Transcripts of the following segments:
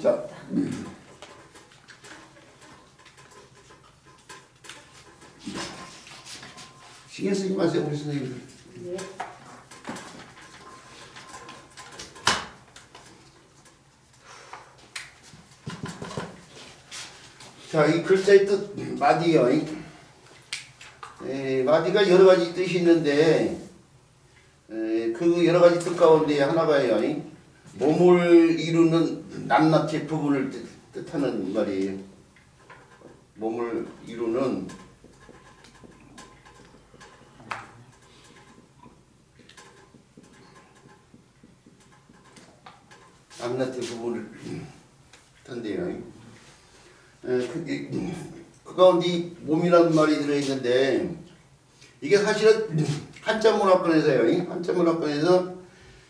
자, 신경 쓰지 마세요, 우리 선생님. 네. 자, 이 글자의 뜻 마디요. 마디가 여러 가지 뜻이 있는데 그 여러 가지 뜻 가운데 하나가요. 몸을 이루는 낱낱이 부분을 뜻하는 말이에요. 몸을 이루는 낱낱이 부분을 뜻한대요. 그 가운데 몸이라는 말이 들어있는데 이게 사실은 한자문화권에서요. 한자문화권에서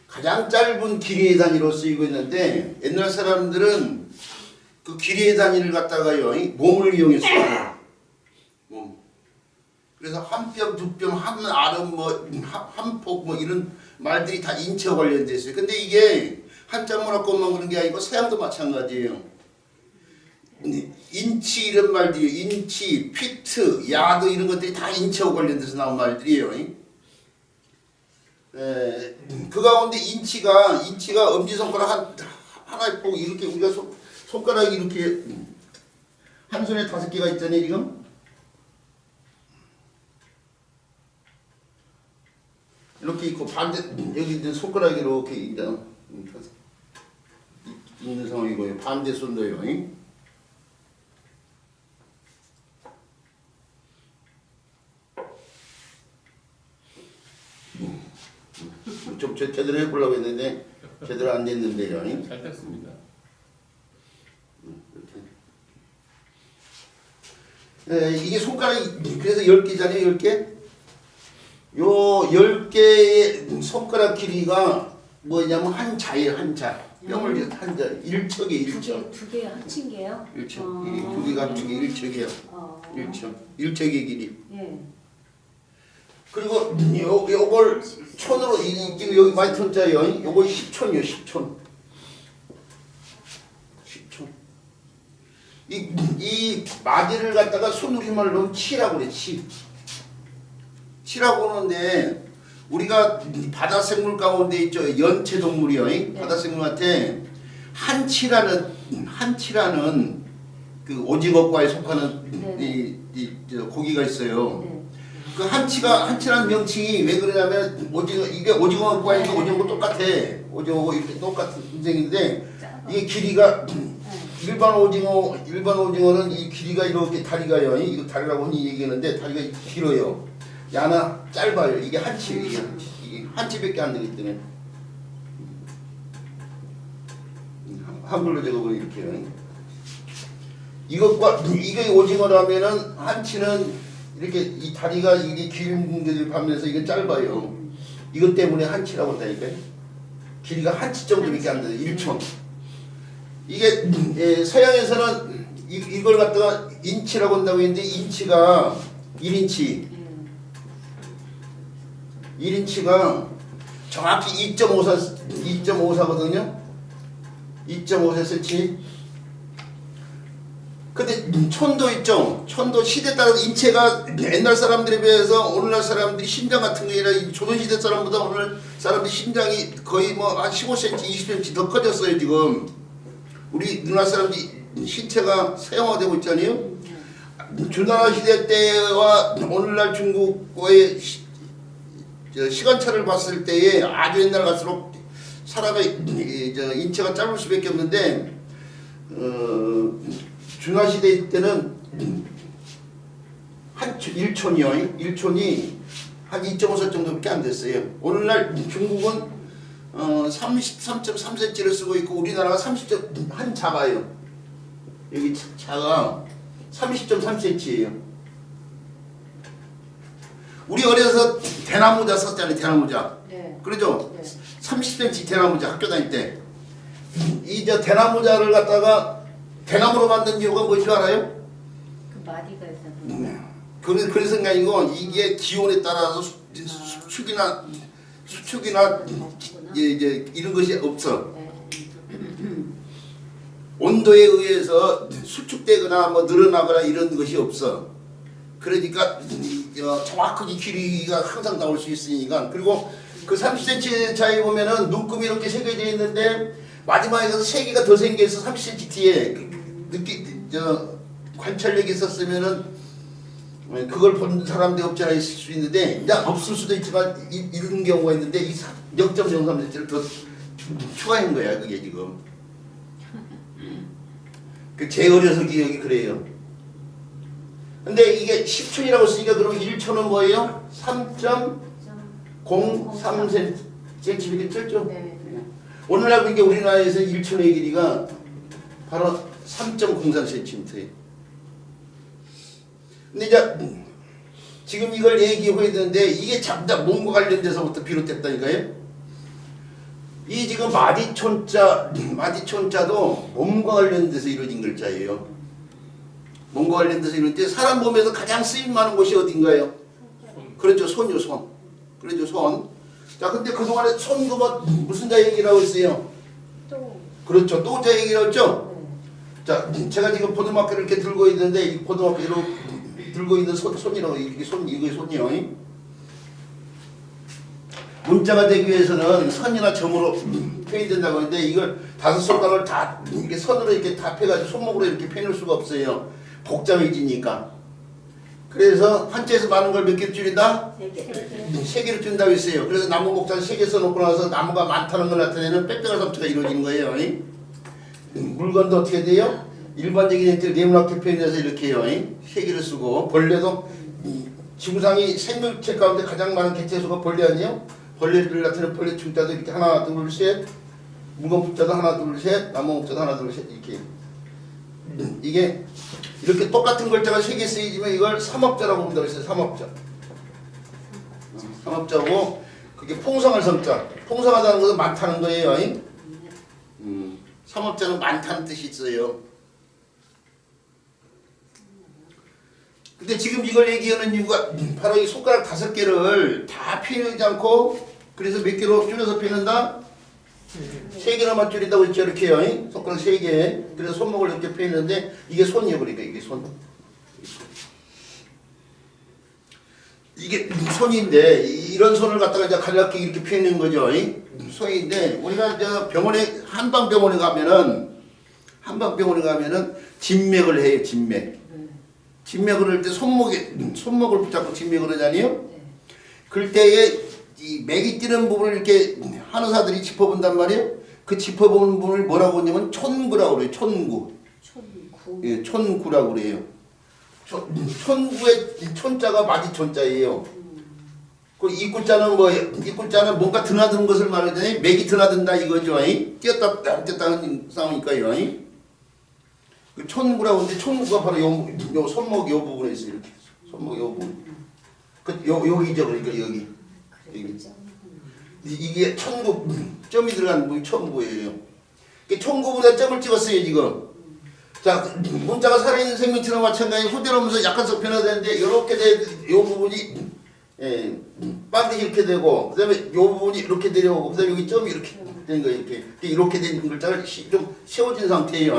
가장 짧은 길이의 단위로 쓰이고 있는데 옛날 사람들은 그 길이의 단위를 갖다가요. 몸을 이용했어요. 몸. 그래서 한 뼘, 두 뼘, 한 아름, 한 폭, 이런 말들이 다 인체와 관련돼 있어요. 근데 이게 한자문화권만 그런 게 아니고 서양도 마찬가지예요. 인치 이런 말들이 인치, 피트, 야드 이런 것들이 다 인치하고 관련돼서 나온 말들이에요. 그 가운데 인치가 엄지손가락 하나에 꼭 이렇게 우리가 손가락이 이렇게 한 손에 5개가 있잖아요 지금. 이렇게 있고 반대 여기 있는 손가락이 이렇게 있는 상황이고요. 반대 손도요. 좀 제대로 해보려고 했는데 제대로 안 됐는데요. 잘 됐습니다. 이게 손가락이 그래서 10개잖아요. 10개. 요 10개의 손가락 길이가 뭐냐면 한 자예요. 한 자. 뿅을 한 자. 1척이에요. 1척. 두 개 합친 게요? 1척. 이게 두 개가 합친 게 1척이에요. 1척. 1척의 길이. 예. 그리고 요걸 촌으로 지금 여기 많이 톤자예요. 요거 10촌이요. 10촌. 10촌. 이 마디를 갖다가 손우리말로 넣으면 치라고 그래. 치라고 하는데 우리가 바다 생물 가운데 있죠. 연체 동물이요. 네. 바다 생물한테 한치라는 그 오징어과에 속하는 네. 저 고기가 있어요. 네. 그 한치라는 명칭이 왜 그러냐면 이게 오징어과니까 오징어 똑같아. 오징어고 이렇게 똑같은 인생인데 이게 길이가 일반 오징어는 이 길이가 이렇게 다리가요. 이거 다리라고 흔히 얘기하는데 다리가 길어요. 야나 짧아요. 이게 한치, 이게 한치밖에 안 되기 때문에 한글로 적어보면 이렇게요. 이것과 이게 오징어라면은 한치는 이렇게 이 다리가 이게 긴 것을 반면에서 이게 짧아요. 이것 때문에 한치라고 한다니까요. 길이가 한치 정도밖에 안 돼요. 1촌. 이게 서양에서는 이걸 갖다가 인치라고 한다고 했는데 인치가 1인치. 1인치가 정확히 2.54거든요. 2.54cm. 근데 촌도 있죠. 촌도 시대에 따라 인체가 옛날 사람들에 비해서 오늘날 사람들이 신장 같은 게 아니라 조선시대 사람보다 오늘 사람들이 신장이 거의 한 15cm, 20cm 더 커졌어요 지금. 우리 누나 사람들이 신체가 서양화되고 있잖아요. 주나라 시대 때와 오늘날 중국과의 시간차를 봤을 때에 아주 옛날 갈수록 사람의 인체가 짧을 수밖에 없는데 준화 시대 때는 한 1촌이요. 1촌이 한 2.5세 정도밖에 안 됐어요. 오늘날 중국은 33.3cm를 쓰고 있고 우리나라가 30점 한 작아요. 여기 차가 30.3cm예요. 우리 어려서 대나무자 썼잖아요. 대나무자. 네. 그러죠? 네. 30cm 대나무자 학교 다닐 때. 이 대나무자를 갖다가 대나무로 만든 이유가 뭔지 알아요? 그 마디가 있어서. 그래서 아니고 이게 기온에 따라서 수축이나 이제 이런 것이 없어. 네. 온도에 의해서 수축되거나 뭐 늘어나거나 이런 것이 없어. 그러니까 정확하게 길이가 항상 나올 수 있으니까. 그리고 그 30cm 차이 보면은 눈금이 이렇게 새겨져 있는데 마지막에 가서 3개가 더 생겨서 30cm 뒤에 관찰력이 있었으면은 그걸 본 사람들이 없지 않아 있을 수 있는데 이제 없을 수도 있지만 이런 경우가 있는데 이 0.03cm를 더 추가한 거야 그게 지금. 그 제 어려서 기억이 그래요. 근데 이게 10촌이라고 쓰니까 그럼 1촌은 뭐예요? 3.03cm겠죠? 네. 오늘날 이게 우리나라에서 1촌의 길이가 바로 3.03cm예요. 근데 이제 지금 이걸 얘기해야 되는데 이게 잡다 몸과 관련돼서부터 비롯됐다니까요. 이 지금 마디촌자도 몸과 관련돼서 이루어진 글자예요. 몸과 관련돼서 이루어질 때 사람 몸에서 가장 쓰임 많은 곳이 어딘가요? 그렇죠, 손요, 손. 그렇죠, 손. 자, 근데 그동안에 손도 뭐 무슨 자 얘기를 하고 있어요? 또. 그렇죠, 또 자 얘기를 했죠? 자, 제가 지금 포도마켓을 이렇게 들고 있는데 이 포도마켓으로 들고 있는 손이라고 이게 이게 손이요. 문자가 되기 위해서는 선이나 점으로 표현된다고 하는데 이걸 5손가락을 다 이렇게 선으로 이렇게 다 펴가지고 손목으로 이렇게 펴놓을 수가 없어요. 복잡해지니까. 그래서 한자에서 많은 걸 몇 개로 줄인다? 3개로 줄인다고 했어요. 그래서 나무 목자를 3개 써놓고 나서 나무가 많다는 걸 나타내는 빽빽한 삼투가 이루어지는 거예요. 물건도 어떻게 돼요? 일반적인 형태를 네모나게 표현해서 이렇게 해요. 3개를 쓰고 벌레도 지구상이 생물체 가운데 가장 많은 개체수가 벌레 아니에요? 벌레를 나타내는 벌레 춤자도 이렇게 하나 둘 셋, 물건 붙자도 하나 둘 셋, 나무 목자도 하나 둘 셋 이렇게. 이게 이렇게 똑같은 글자가 3개 쓰이지만 이걸 삼업자라고 본다고 했어요. 삼업자. 삼업자고 그게 풍성할 성자. 풍성하다는 것은 많다는 거예요. 삼업자는 많다는 뜻이 있어요. 근데 지금 이걸 얘기하는 이유가 바로 이 손가락 5개를 다 피우지 않고 그래서 몇 개로 줄여서 피는다? 3개로만 줄인다고 했죠. 이렇게요. 손가락 3개. 그래서 손목을 이렇게 피는데 이게 손이에요. 그러니까 이게 손. 이게 손인데 이런 손을 갖다가 이제 가볍게 이렇게 피는 거죠. 손인데 우리가 이제 병원에 한방병원에 가면은 진맥을 해요. 진맥을 할 때 손목을 붙잡고 진맥을 하잖아요. 그럴 때에 이 맥이 뛰는 부분을 이렇게 한의사들이 짚어본단 말이에요. 그 짚어보는 부분을 뭐라고 하냐면 촌구라고 그래요. 촌구. 예, 촌구라고 그래요. 촌구의 촌자가 마디촌자예요. 그 이구자는 뭐예요? 이구자는 뭔가 드나드는 것을 말하잖아요. 맥이 드나든다 이거죠. 뛰었다 하는 싸우니까요. 그 촌구라고 하는데 촌구가 바로 요 손목 요 부분에 있어요. 이렇게 손목 요 부분. 여기죠. 그러니까 여기. 이게 천구 점이 들어간 부분이 천구예요. 천구분에 점을 찍었어요 지금. 자, 문자가 살아있는 생명체랑 마찬가지 후대로면서 약간 석 변화되는데 이렇게 이 부분이 반드시 이렇게 되고 그다음에 이 부분이 이렇게 내려오고 그다음에 여기 점이 이렇게 되는 거예요. 이렇게 된 글자가 좀 세워진 상태예요.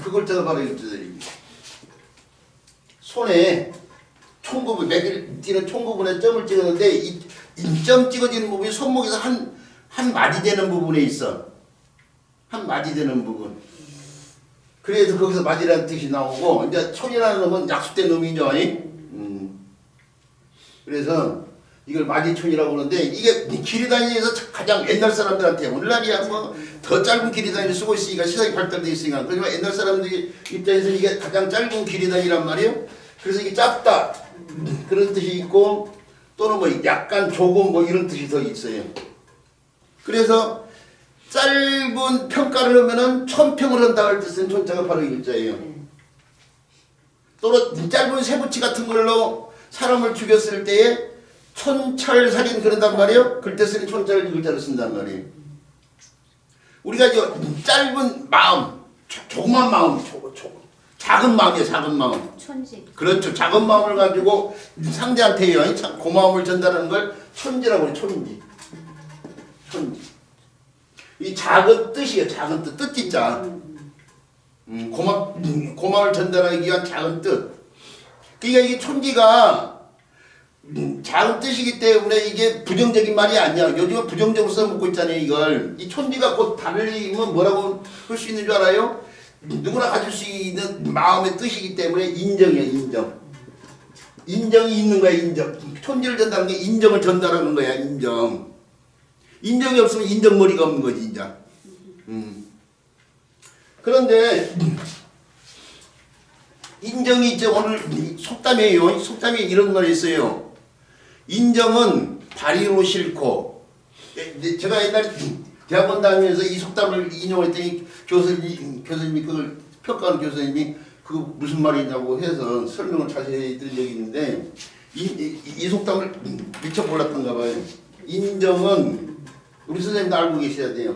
그 글자가 바로 이 글자들입니다. 손에 총구분, 맥을 띄는 총구분에 점을 찍었는데 이 점 찍어지는 부분이 손목에서 한 마디 되는 부분에 있어. 한 마디 되는 부분. 그래서 거기서 마디라는 뜻이 나오고 이제 촌이라는 놈은 약속된 놈이죠. 그래서 이걸 마디촌이라고 그러는데 이게 길이단위에서 가장 옛날 사람들한테 오늘날이야 뭐 더 짧은 길이단위를 쓰고 있으니까 시장이 발달되어 있으니까 그러지만 옛날 사람들 입장에서 이게 가장 짧은 길이단위란 말이에요. 그래서 이게 짧다 그런 뜻이 있고 또는 뭐 약간 조금 뭐 이런 뜻이 더 있어요. 그래서 짧은 평가를 하면은 천평을 한다 할 때 쓴 촌자가 바로 이 글자예요. 또는 짧은 세부치 같은 걸로 사람을 죽였을 때에 촌철살인 그런단 말이에요. 그때 쓰는 촌자를 이 글자로 쓴단 말이에요. 우리가 짧은 마음, 조그만 마음, 작은 마음이에요. 작은 마음. 촌지. 그렇죠. 작은 마음을 가지고 상대한테요. 고마움을 전달하는 걸 촌지라고 해요. 촌지. 이 작은 뜻이에요. 작은 뜻. 뜻짓자. 고마움을 전달하기 위한 작은 뜻. 그러니까 이게 촌지가 작은 뜻이기 때문에 이게 부정적인 말이 아니야. 요즘은 부정적으로 써먹고 있잖아요. 이걸. 이 촌지가 곧 달리면 뭐라고 할 수 있는 줄 알아요? 누구나 가질 수 있는 마음의 뜻이기 때문에 인정이에요. 인정. 인정이 있는 거야. 인정. 촌지를 전달하는 게 인정을 전달하는 거야. 인정. 인정이 없으면 인정머리가 없는 거지. 인정. 그런데 인정이 이제 오늘 속담이에요. 속담에 이런 말이 있어요. 인정은 발의로 싫고. 제가 옛날에 대학원 다니면서 이 속담을 인용했더니 교수님이 그걸 평가하는 교수님이 그 무슨 말이냐고 해서 설명을 자세히 드린 적이 있는데 이 속담을 미처 몰랐던가 봐요. 인정은 우리 선생님도 알고 계셔야 돼요.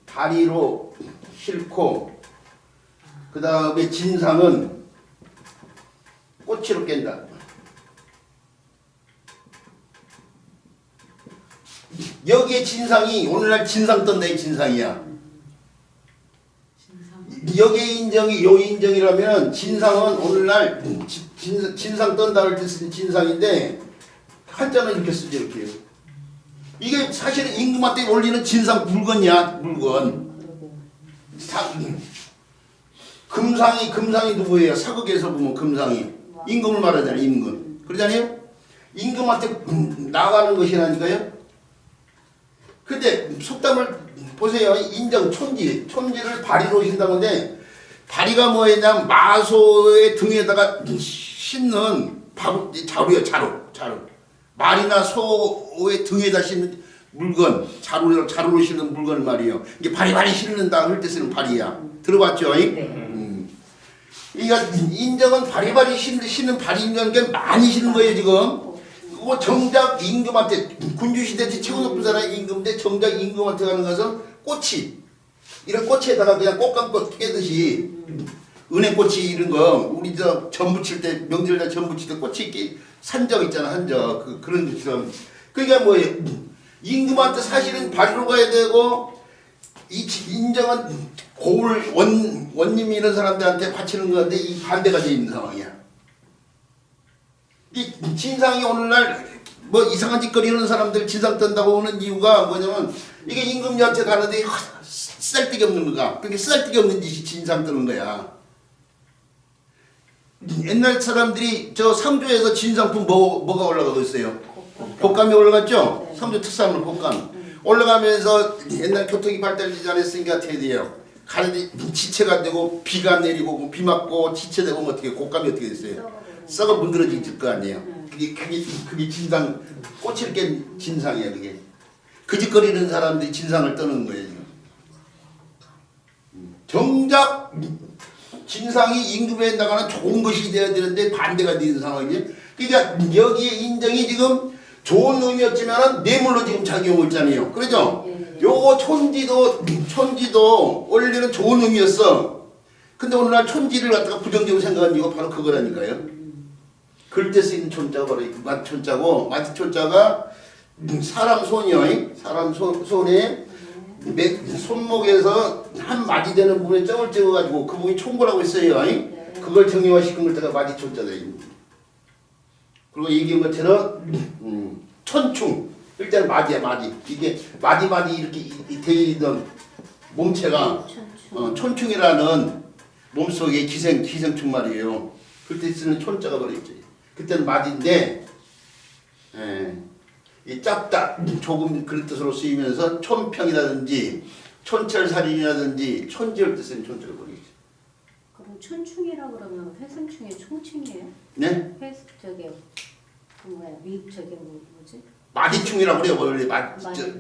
발의로 싫고 그 다음에 진상은 꼬치로 깬다. 여기에 진상이 오늘날 진상 떤다. 이 진상이야. 여기에 인정이 요 인정이라면 진상은 오늘날 진상 떤다 할 때 쓰는 진상인데 한자는 이렇게 쓰죠. 이렇게. 이게 사실은 임금한테 올리는 진상 물건이야. 물건. 금상이 누구예요? 사극에서 보면 금상이 임금을 말하잖아요. 임금. 그러잖아요. 임금한테 나가는 것이라니까요. 근데 속담을 보세요. 인정 촌지를 발의로 신다는데 발의가 뭐였냐면 마소의 등에다가 싣는 자루예요. 자루. 말이나 소의 등에다 싣는 물건, 자루로 싣는 물건 말이에요. 이게 발이 싣는다 할 때 쓰는 발이야. 들어봤죠? 네. 그러니까 인정은 바리바리 싣는 발이 있는 게 많이 싣는 거예요 지금. 그거 정작 임금한테 군주시대 때 최고 높은 사람이 임금인데 정작 임금한테 가는 것은 꼬치. 이런 꼬치에다가 그냥 꽃감꽃 깨듯이 은행꼬치 이런 거 우리 저 전 부칠 때 명절날 전 부칠 때 꼬치 이렇게 산적 있잖아. 한적 그런 것처럼. 그러니까 뭐예요? 임금한테 사실은 발로 가야 되고 이 인정은 고을 원님 이런 사람들한테 바치는 건데 이 반대가 돼 있는 상황이야. 이 진상이 오늘날 뭐 이상한 짓거리 하는 사람들 진상 뜬다고 하는 이유가 뭐냐면 이게 임금한테 가는데 쓸데기 없는 거가. 그게 쓸데기 없는 짓이 진상 뜨는 거야. 옛날 사람들이 저 상조에서 진상품 뭐가 올라가고 있어요? 곶감이 올라갔죠? 네. 상조 특산물 곶감. 올라가면서 옛날 교통이 발달되지 않았으니까 어떻게 돼요? 가는데 지체가 되고 비가 내리고 비 맞고 지체되고 어떻게 곶감이 어떻게 됐어요? 썩어 문드러질 거 아니에요. 그게 진상 꼬치를 깬 진상이야 그게. 그 짓거리는 사람들이 진상을 떠는 거예요 지금. 정작 진상이 임금에 나가는 좋은 것이 돼야 되는데 반대가 되는 상황이에요. 그러니까 여기에 인정이 지금 좋은 의미였지만 뇌물로 지금 작용을 했잖아요. 그러죠? 요거 촌지도 원래는 좋은 의미였어. 근데 오늘날 촌지를 갖다가 부정적으로 생각한 이유가 바로 그거라니까요. 그럴 때 쓰이는 촌자가 바로 마디촌자고 마디촌자가 사람 손이요. 사람 손에 손목에서 한 마디 되는 부분에 점을 찍어가지고 그 부분이 총구라고 있어요. 그걸 정리화시킨 걸 때가 마디촌자다. 그리고 얘기한 것처럼 천충. 일단 마디야 마디. 이게 마디 이렇게 되어 있는 몸체가 촌충이라는 몸속에 기생충 말이에요. 그때 쓰는 촌자가 바로 있죠. 그때는 마디인데 이 짧다 조금 그런 뜻으로 쓰이면서 촌평이라든지 촌철살인이라든지 촌지을 때 쓰는 촌자를 버리죠. 그럼 촌충이라고 그러면 회승충의 총충이에요? 네? 저기 그 뭐야 저기 뭐지? 마디충이라고 그래요. 원래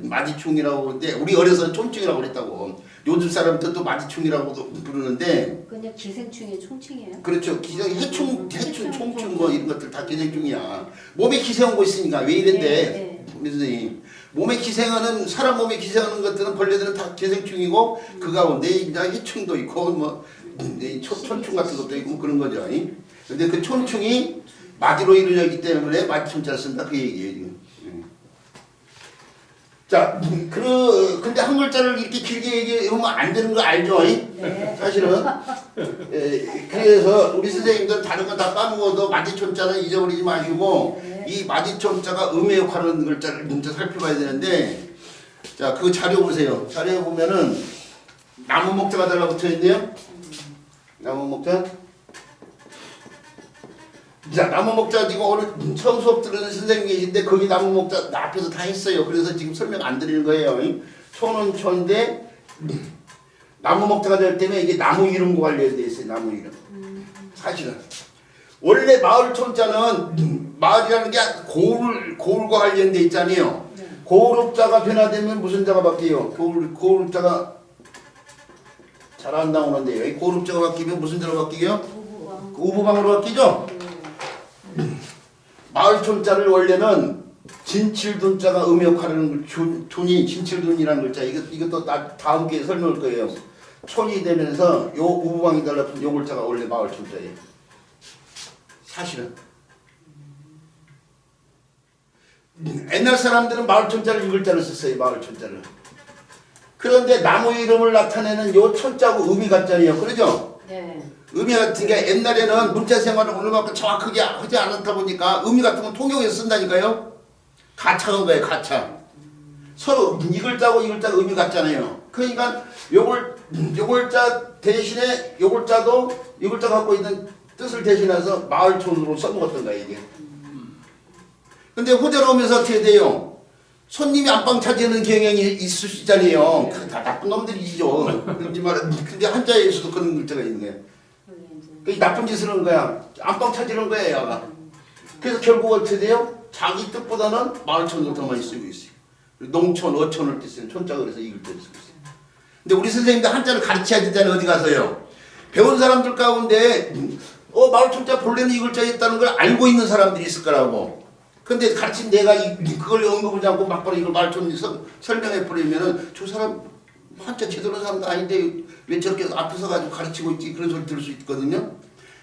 마디충이라고 그러는데 우리 어려서는 촌충이라고 그랬다고. 요즘 사람들도 마디충이라고도 부르는데 그냥 기생충의 총충이에요? 그렇죠. 해충, 총충 뭐 이런 것들 다 기생충이야. 몸에 기생한 거 있으니까 왜 이랬대. 우리 선생님. 몸에 기생하는 사람 몸에 기생하는 것들은 벌레들은 다 기생충이고 그 가운데 이제 해충도 있고 뭐 촌충 같은 것도 있고 그런 거죠. 근데 그 촌충이 마디로 이루어졌기 때문에 마디촌자를 쓴다 그 얘기예요 지금. 자, 근데 한 글자를 이렇게 길게 얘기하면 안 되는 거 알죠? 네. 사실은. 그래서 우리 선생님들 다른 거 다 까먹어도 마디촌자는 잊어버리지 마시고 네. 이 마디촌자가 음의 역할하는 글자를 먼저 살펴봐야 되는데 자, 그 자료 보세요. 자료 보면은 나무 목자가 달라붙어 있네요. 나무 목자. 자, 나무 목자 지금 오늘 처음 수업 들으는 선생님 계신데 거기 나무 목자 나 앞에서 다 했어요. 그래서 지금 설명 안 드리는 거예요. 초는 초인데 나무 목자가 될 때문에 이게 나무 이름과 관련돼 있어요. 나무 이름. 사실은 원래 마을 촌자는 마을이라는 게 고을과 관련돼 있잖아요. 네. 고을읍자가 변화되면 무슨 자가 바뀌어요? 고을읍자가 잘 안 나오는데요. 이 고을읍자가 바뀌면 무슨 자로 바뀌게요? 우부방. 우부방으로 바뀌죠? 마을촌자를 원래는 진칠둔자가 음역하는 둔이 진칠둔이라는 글자 이것도 다음 기회에 설명할 거예요. 촌이 되면서 요 우부방이 달라붙은 요 글자가 원래 마을촌자예요. 사실은 옛날 사람들은 마을촌자를 이 글자를 썼어요. 마을촌자를. 그런데 나무 이름을 나타내는 요 촌자고 음이 같잖아요. 그러죠? 네. 의미 같은 게 옛날에는 문자 생활을 오늘만큼 정확하게 하지 않았다 보니까 의미 같은 건 통용해서 쓴다니까요. 가차한 거예요. 가차. 서로 이 글자고 이 글자가 의미 같잖아요. 그러니까 요 글자 대신에 요 글자도 이 글자 갖고 있는 뜻을 대신해서 마을촌으로 써먹었던 거예요. 이게. 근데 호재로 오면서 어떻게 돼요? 손님이 안방 차지하는 경향이 있을 수 있잖아요. 다 나쁜 놈들이죠. 근데 한자에서도 그런 글자가 있는 거예요. 그 나쁜 짓을 하는 거야. 안방 차지하는 거야, 얘가. 그래서 결국 어떻게 돼요? 자기 뜻보다는 마을촌을 더 많이 쓰고 있어요. 농촌, 어촌을 뜻쓰는 촌자가 그래서 이 글자를 쓰고 있어요. 근데 우리 선생님들 한자를 가르쳐야 되잖아요. 어디 가서요? 배운 사람들 가운데 마을촌자 본래는 이 글자였다는 걸 알고 있는 사람들이 있을 거라고. 근데 가르친 내가 그걸 언급하지 않고 막바로 이걸 마을촌 설명해 버리면은 저 사람 한자 제대로 하는 사람도 아닌데 왜 저렇게 앞에서 가지고 가르치고 있지 그런 소리 들을 수 있거든요.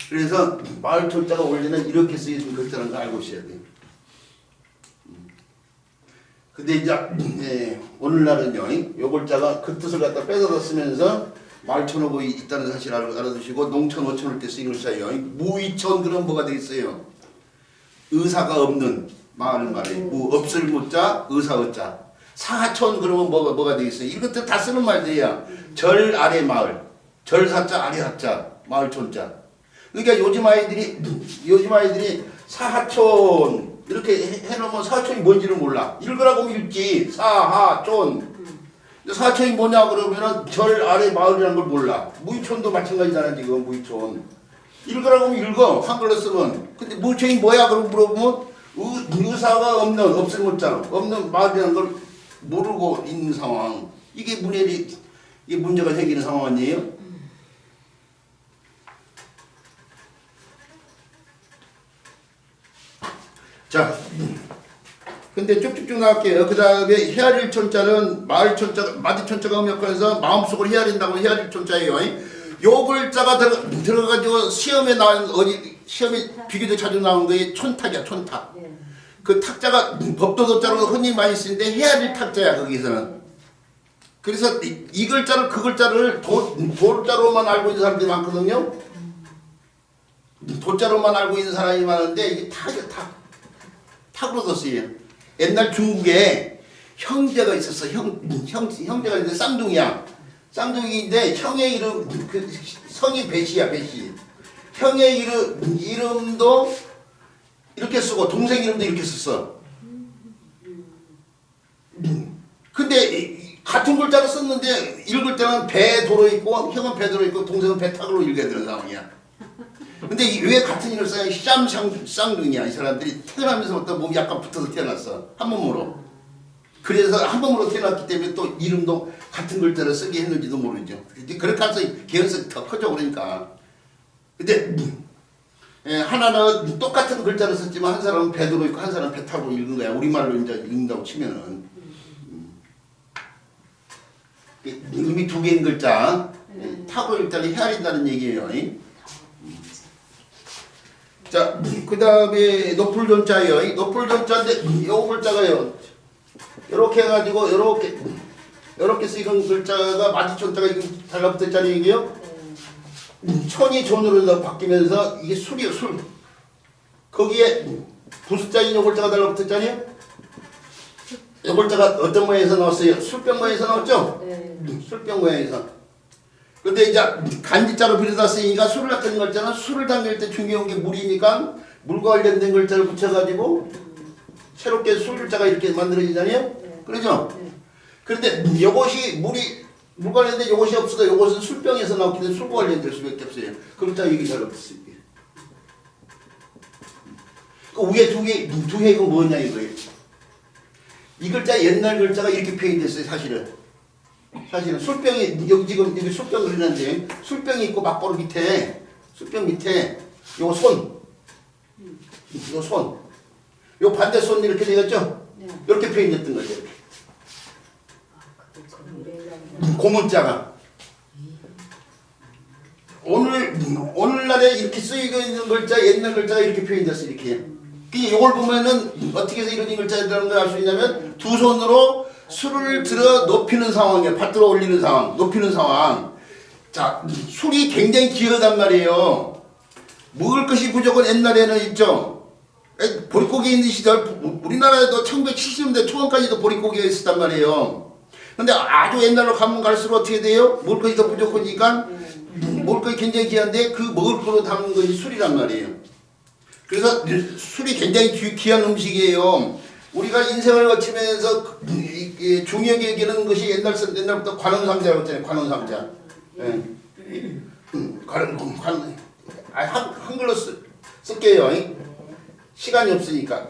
그래서 마을촌자가 원래는 이렇게 쓰여진 글자라는 걸 알고 있어야 돼요. 근데 이제 오늘날은요 요 글자가 그 뜻을 갖다 뺏어서 쓰면서 마을촌하고 있다는 사실을 알아두시고 농촌 어촌을 때 쓰이는 글자예요. 무이촌 그런 뭐가 되겠어요. 의사가 없는 마을을 말해요. 없을 무자 의사 의자. 사하촌 그러면 뭐가 되겠어요? 이것들 다 쓰는 말들이야. 절 아래 마을, 절 사자 아래 사자, 마을촌자. 그러니까 요즘 아이들이 사하촌 이렇게 해놓으면 사하촌이 뭔지를 몰라. 읽으라고 하면 읽지. 사하촌. 사하촌이 뭐냐 그러면은 절 아래 마을이라는 걸 몰라. 무이촌도 마찬가지잖아 지금 무이촌. 읽으라고 하면 읽어. 한글로 쓰면. 근데 무이촌이 뭐야 그러고 물어보면 의사가 없을 무자 없는 마을이라는 걸 모르고 있는 상황. 이게 문제가 생기는 상황 아니에요? 자, 근데 쭉쭉쭉 나갈게요. 그 다음에 헤아릴 촌자는 마디촌자가 음역해서 마음속을 헤아린다고 헤아릴 촌자예요. 요 글자가 들어가지고 시험에 비교적 자주 나온 게 촌탁이야, 촌탁. 네. 그 탁자가 법도도자로 흔히 많이 쓰는데 헤아릴 탁자야 거기서는. 그래서 이 글자를 그 글자를 도자로만 알고 있는 사람들이 많거든요. 도자로만 알고 있는 사람이 많은데 이게 탁으로도 쓰여요. 옛날 중국에 형제가 있었어. 형제가 있는데 쌍둥이야. 쌍둥이인데 형의 이름 그 성이 배시야 배시. 형의 이름도 이렇게 쓰고 동생 이름도 이렇게 썼어. 근데 같은 글자로 썼는데 읽을 때는 배도로 있고 형은 배도로 있고 동생은 배탁으로 읽어야 되는 상황이야. 근데 왜 같은 이름을 써야 쌍둥이야. 이 사람들이 태어나면서부터 몸이 약간 붙어서 태어났어. 한 몸으로. 그래서 한 몸으로 태어났기 때문에 또 이름도 같은 글자를 쓰게 했는지도 모르죠. 그렇게 해서 개연성이 더 커져 그러니까. 근데 하나는 똑같은 글자를 썼지만 한 사람은 배도로 있고 한 사람은 배 타고 읽은 거야. 우리말로 이제 읽는다고 치면은. 의미 두 개인 글자. 타고 읽다를 헤아린다는 얘기예요. 자, 그 다음에 높을 존자예요. 높을 존자인데 요 글자가요. 이렇게 해가지고 이렇게 쓰이는 글자가 마디촌자가 이거 달라붙었잖아요 이게요. 천이 존으로 바뀌면서 이게 술이요 술. 거기에 부숫자인 요 글자가 달라붙었잖아요. 요 글자가 어떤 모양에서 나왔어요? 술병 모양에서 나왔죠? 술병 모양에서. 근데 이제 간지자로 빌어다 쓰니까 술을 낚는 글자는 술을 담길 때 중요한 게 물이니까 물과 관련된 글자를 붙여가지고 새롭게 술자가 이렇게 만들어지잖아요. 그렇죠? 그런데 이것이 물 관련된 이것이 없어도 이것은 술병에서 나왔기 때문에 술과 관련될 수밖에 없어요. 그 글자 여기 잘 없어요. 그 위에 두 개가 뭐냐 이거예요. 이 글자 옛날 글자가 이렇게 표현됐어요. 사실은 술병이 여기 지금 여기 술병 그리는데 술병이 있고 막바로 밑에 술병 밑에 요 손, 요 반대 손 이렇게 되겠죠? 이렇게 표현됐던 거죠. 이렇게. 고문자가 오늘날에 이렇게 쓰이고 있는 글자 옛날 글자가 이렇게 표현됐어 이렇게. 이걸 보면은 어떻게 해서 이런 글자라는 걸 알 수 있냐면 두 손으로 술을 들어 높이는 상황이에요. 받들어 올리는 상황, 높이는 상황. 자, 술이 굉장히 귀하단 말이에요. 먹을 것이 부족은 옛날에는 있죠. 보릿고개 있는 시절 우리나라에도 1970년대 초반까지도 보릿고개가 있었단 말이에요. 근데 아주 옛날로 가면 갈수록 어떻게 돼요? 먹을 것이 더 부족하니까 먹을 것이 굉장히 귀한데 그 먹을 거로 담는 것이 술이란 말이에요. 그래서 술이 굉장히 귀한 음식이에요. 우리가 인생을 거치면서 중요하게 여기는 것이 옛날부터 관원상자라고 했잖아요. 관원상자. 한글로 쓸게요. 시간이 없으니까.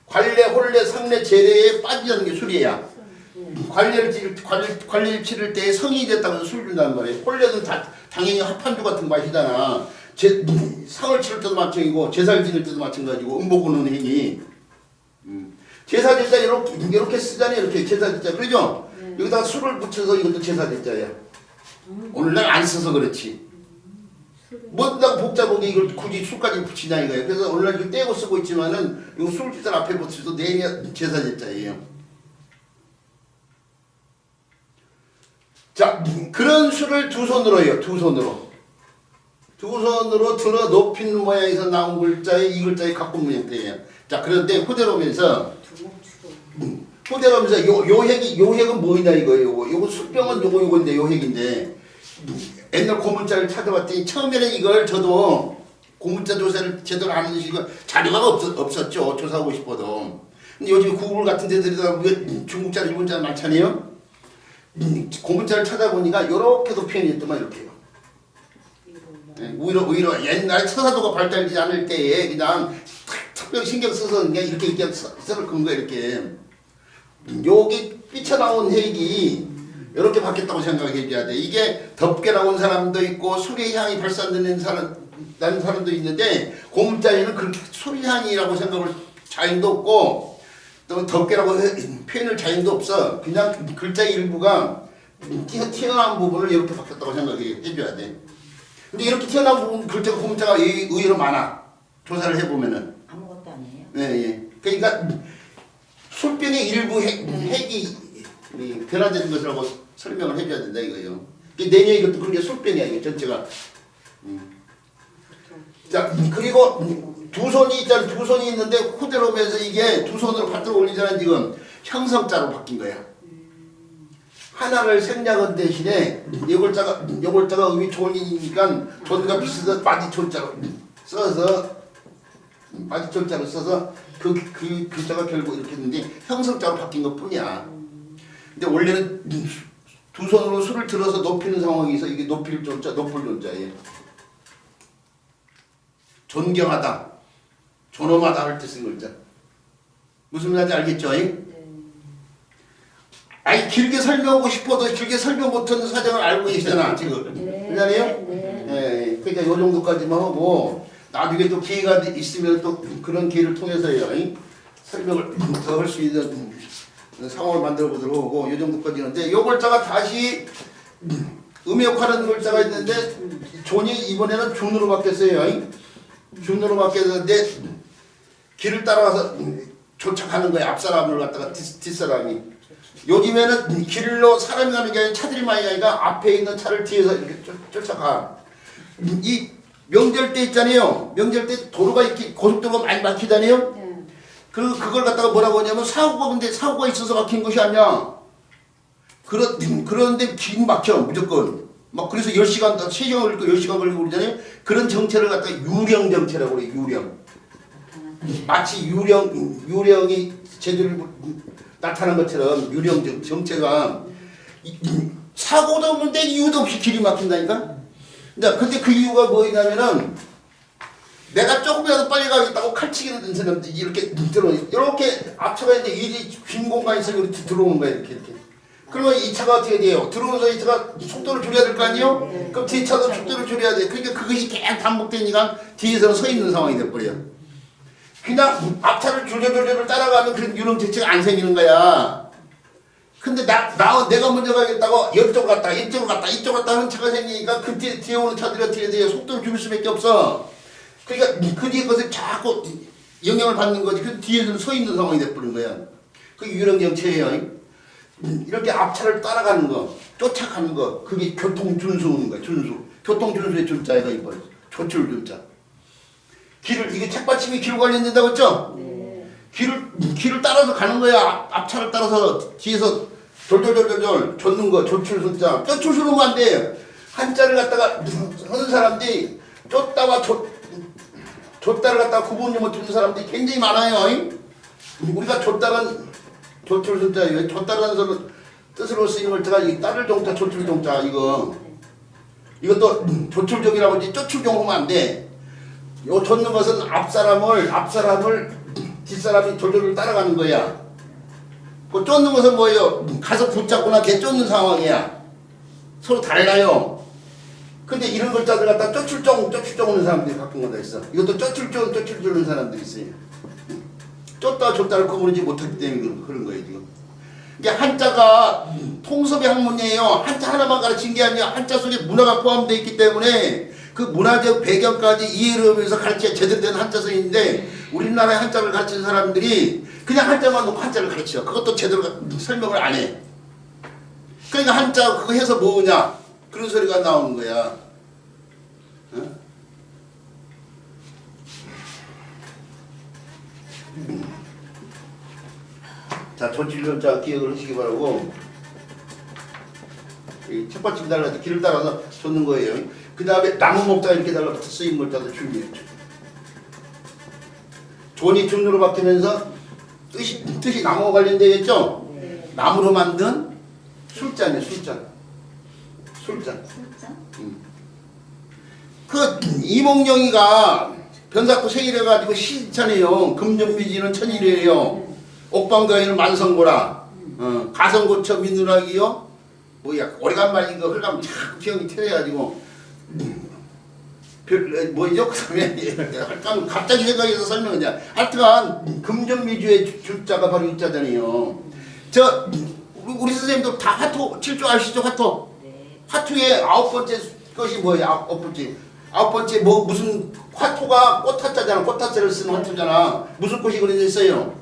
관례, 혼례, 상례, 제례에 빠지지 않는 게 술이야. 관례를 치를 때 성이 됐다고 해서 술 준다는 말이에요. 혼례는 당연히 합판주 같은 맛이잖아. 상을 치를 때도 마찬가지고 제사를 지낼 때도 마찬가지고 음복은 행위. 제사제자 이렇게 쓰잖아요. 이렇게 제사제자 그러죠? 여기다가 술을 붙여서 이것도 제사제자야. 오늘날 안 써서 그렇지. 뭐다가 복잡하게 이걸 굳이 술까지 붙이냐 이거예요. 그래서 오늘날 이거 떼고 쓰고 있지만은 이거 술제자 앞에 붙여도 내냐 제사제자예요. 자, 그런 술을 두 손으로요. 두 손으로 들어 높인 모양에서 나온 글자에 이 글자의 각본 모양이에요. 자, 그런데 호대로면서 요 핵은 뭐냐 이거예요. 요거 술병은 요건데 요 핵인데 옛날 고문자를 찾아봤더니 처음에는 이걸 저도 고문자 조사를 제대로 안 하는 식으로 자료가 없었죠. 조사하고 싶어도. 근데 요즘 구글 같은 데들이다 중국자, 일본자 많잖아요. 고문자를 찾아보니까 이렇게도 표현했더만 이렇게요. 오히려 옛날 처사도가 발달되지 않을 때에 그냥 특별히 신경 써서 그냥 이렇게 썰을 건 거야 이렇게. 여기 삐쳐나온 핵이 이렇게 바뀌었다고 생각해 줘야 돼. 이게 덥게 나온 사람도 있고 술의 향이 발산되는 나는 사람도 있는데 고문자에는 그렇게 술의 향이라고 생각을 자인도 없고 또 덥게라고 표현을 자인도 없어. 그냥 글자의 일부가 튀어나온 부분을 이렇게 바뀌었다고 생각해 줘야 돼. 근데 이렇게 튀어나온 부분 글자가 고문자가 의외로 많아. 조사를 해보면은. 아무것도 아니에요? 네. 그러니까 술병의 일부 핵이 변화되는 것이라고 설명을 해줘야 된다 이거예요. 내년 이것도 그런 게 술병이야 이게 전체가. 자, 그리고 두 손이 있잖아. 두 손이 있는데 후대로 오면서 이게 두 손으로 받들어 올리잖아. 지금 형성자로 바뀐 거야. 하나를 생략한 대신에 요 글자가 의미 존이니까 존과 비슷해서 마디존자로 써서 그 글자가 결국 이렇게 했는데 형성자로 바뀐 것 뿐이야. 근데 원래는 두 손으로 술을 들어서 높이는 상황에서 이게 높일 존자, 높을 존자예요. 존경하다, 존엄하다 할 때 쓴 글자. 무슨 말인지 알겠죠? 아니 길게 설명하고 싶어도 길게 설명 못하는 사정을 알고 계시잖아 지금. 그잖아요? 네. 그러니까 요 정도까지만 하고 나중에 또 기회가 있으면 또 그런 기회를 통해서요 설명을 더 할 수 있는 상황을 만들어 보도록 하고 요 정도까지 하는데 요 글자가 다시 음역하는 글자가 있는데 존이 이번에는 준으로 바뀌었어요. 준으로 바뀌었는데 길을 따라가서 쫓아가는 거야. 앞사람을 갖다가 뒷사람이. 요즘에는 길로 사람이 가는 게 아니라 차들이 많이 가니까 앞에 있는 차를 뒤에서 이렇게 쫓아가. 이 명절 때 있잖아요. 명절 때 도로가 이렇게 고속도로가 많이 막히잖아요. 네. 그걸 갖다가 뭐라고 하냐면 근데 사고가 있어서 막힌 것이 아니야. 그런데 긴 막혀 무조건. 막 그래서 10시간, 3시간 걸리고 10시간 걸리고 그러잖아요. 그런 정체를 갖다가 유령 정체라고 그래. 유령. 마치 유령이 제대로 나타난 것처럼 유령 정체가 사고도 없는데 이유도 없이 길이 막힌다니까. 근데 그 이유가 뭐냐면은 내가 조금이라도 빨리 가겠다고 칼치기는 사람들이 이렇게 앞차가 있는데 이 빈 공간에서 이렇게 들어오는 거야 이렇게. 그러면 이 차가 어떻게 돼요? 들어오면서 이 차가 속도를 줄여야 될 거 아니에요? 네. 그럼 뒤 차도 속도를 줄여야 돼. 그러니까 그것이 계속 반복되니까 뒤에서는 서 있는 상황이 돼버려. 그냥 앞차를 줄줄줄 따라가면 그런 유령 자체가 안 생기는 거야. 근데 내가 먼저 가겠다고 이쪽으로 갔다 이쪽으로 갔다 하는 차가 생기니까 그 뒤에 오는 차들이 어떻게 돼요? 속도를 줄일 수밖에 없어. 그러니까 그 뒤에 것을 자꾸 영향을 받는 거지. 그 뒤에서는 서 있는 상황이 돼버린 거야. 그게 유령 정체예요. 이렇게 앞차를 따라가는 거, 쫓아가는 거, 그게 교통준수인 거야. 교통준수의 준자가 이거 조출준자. 이게 책받침이 길 관련된다고 했죠? 네. 길을 따라서 가는 거야. 앞차를 따라서 뒤에서 졸졸졸졸 쫓는 거, 조출순자. 쫓으면 안 돼. 한자를 갖다가 하는 사람들이 줬다를 갖다가 구분을 못 주는 사람들이 굉장히 많아요. 우리가 줬다는 조출순자예요. 줬다라는 뜻으로 쓰이는 걸 제가 이 따를 종자, 조출종자 이것도 조출종이라고 하지 쫓출종 하면 안 돼. 요 쫓는 것은 앞사람을 뒷사람이 졸졸 따라가는 거야. 그 쫓는 것은 뭐예요? 가서 붙잡거나 개 쫓는 상황이야. 서로 달라요. 근데 이런 글자들 갖다 쫓출종 하는 사람들이 가끔 거다 있어. 이것도 쫓출주는 사람들이 있어요. 쫓다 줬다를 구분하지 못하기 때문에 그런 거예요 지금. 이게 한자가 통섭의 학문이에요. 한자 하나만 가르친 게 아니라 한자 속에 문화가 포함되어 있기 때문에 그 문화적 배경까지 이해를 하면서 가르쳐야 제대로 된 한자서인데 우리나라의 한자를 가르치는 사람들이 그냥 한자만 놓고 한자를 가르쳐. 그것도 제대로 설명을 안 해. 그러니까 한자 그거 해서 뭐냐 그런 소리가 나오는 거야. 어? 자, 조출전자 기억을 하시기 바라고. 이 책받침 달라서 길을 따라서 줬는 거예요. 그 다음에 나무 목자 이렇게 달라붙어 쓰인 글자도 준비했죠. 존이 준으로 바뀌면서 뜻이 나무와 관련되겠죠? 네. 나무로 만든 술잔이에요, 술잔. 진짜? 그 이몽룡이가 변사코 생일해가지고 시잖아요. 금전미지는 천일이에요. 옥방가인은 만성고라. 가성고처 민누락이요. 뭐야 오래간만에 이거 흘가면 참 기억이 튀어가지고 뭐죠? 그다음에 갑자기 생각해서 설명하자. 하여튼간 금전미주의 줄자가 바로 이자잖아요. 저 우리 선생님도 다 화투 칠 줄 아시죠? 화투. 네. 화투의 9번째 것이 뭐예요? 9번째 뭐 무슨 화투가 꽃화자잖아. 꽃화자를 쓰는 화투잖아. 무슨 꽃이 그려져 있어요?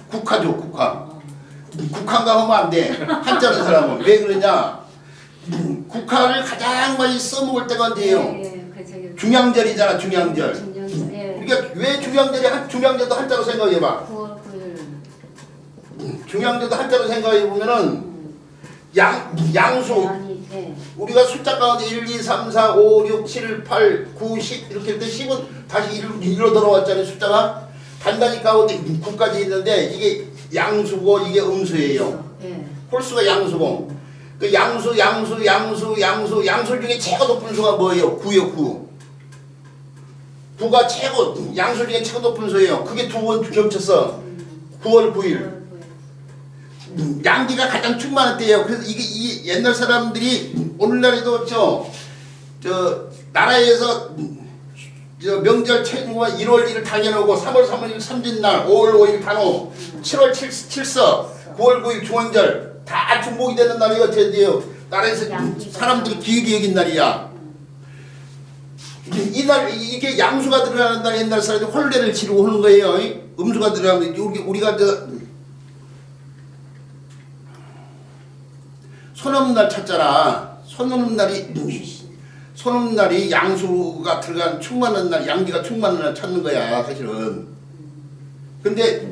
국화죠, 국화. 국화인가 하면 안 돼. 한자는 사람은. 왜 그러냐? 국화를 가장 많이 써먹을 때가 언제예요? 네, 중양절이잖아, 중양절. 네. 그러니까 왜 중양절도 한자로 생각해봐. 9월 9일. 중양절도 한자로 생각해보면은 양수. 양이, 네. 우리가 숫자 가운데 1, 2, 3, 4, 5, 6, 7, 8, 9, 10 이렇게 할 때 10은 다시 1로 돌아왔잖아요. 숫자가. 단단히 가운데 9까지 있는데 이게 양수고 이게 음수예요. 네. 홀수가 양수고 그 양수 중에 최고 높은 수가 뭐예요? 9예요. 9. 9가 최고 양수 중에 최고 높은 수예요. 그게 두 번 겹쳤어. 9월 9일. 양기가 가장 충만한 때예요. 그래서 이게 옛날 사람들이 오늘날에도 저 나라에서 명절 최중과 1월 1일 당연하고 3월 3일 삼진날 5월 5일 단오 7월 7서 9월 9일 중앙절 다 중복이 되는 날이 어떻게 돼요? 나라에서 사람들이 기억이 여긴 날이야. 이날 이게 양수가 들어가는 날 옛날 사람들이 혼례를 치르고 하는 거예요. 음수가 들어가면 우리가 저 손 없는 날 찾잖아. 손 없는 날이 양수가 들어간 충만한 날, 양기가 충만한 날 찾는 거야 사실은. 근데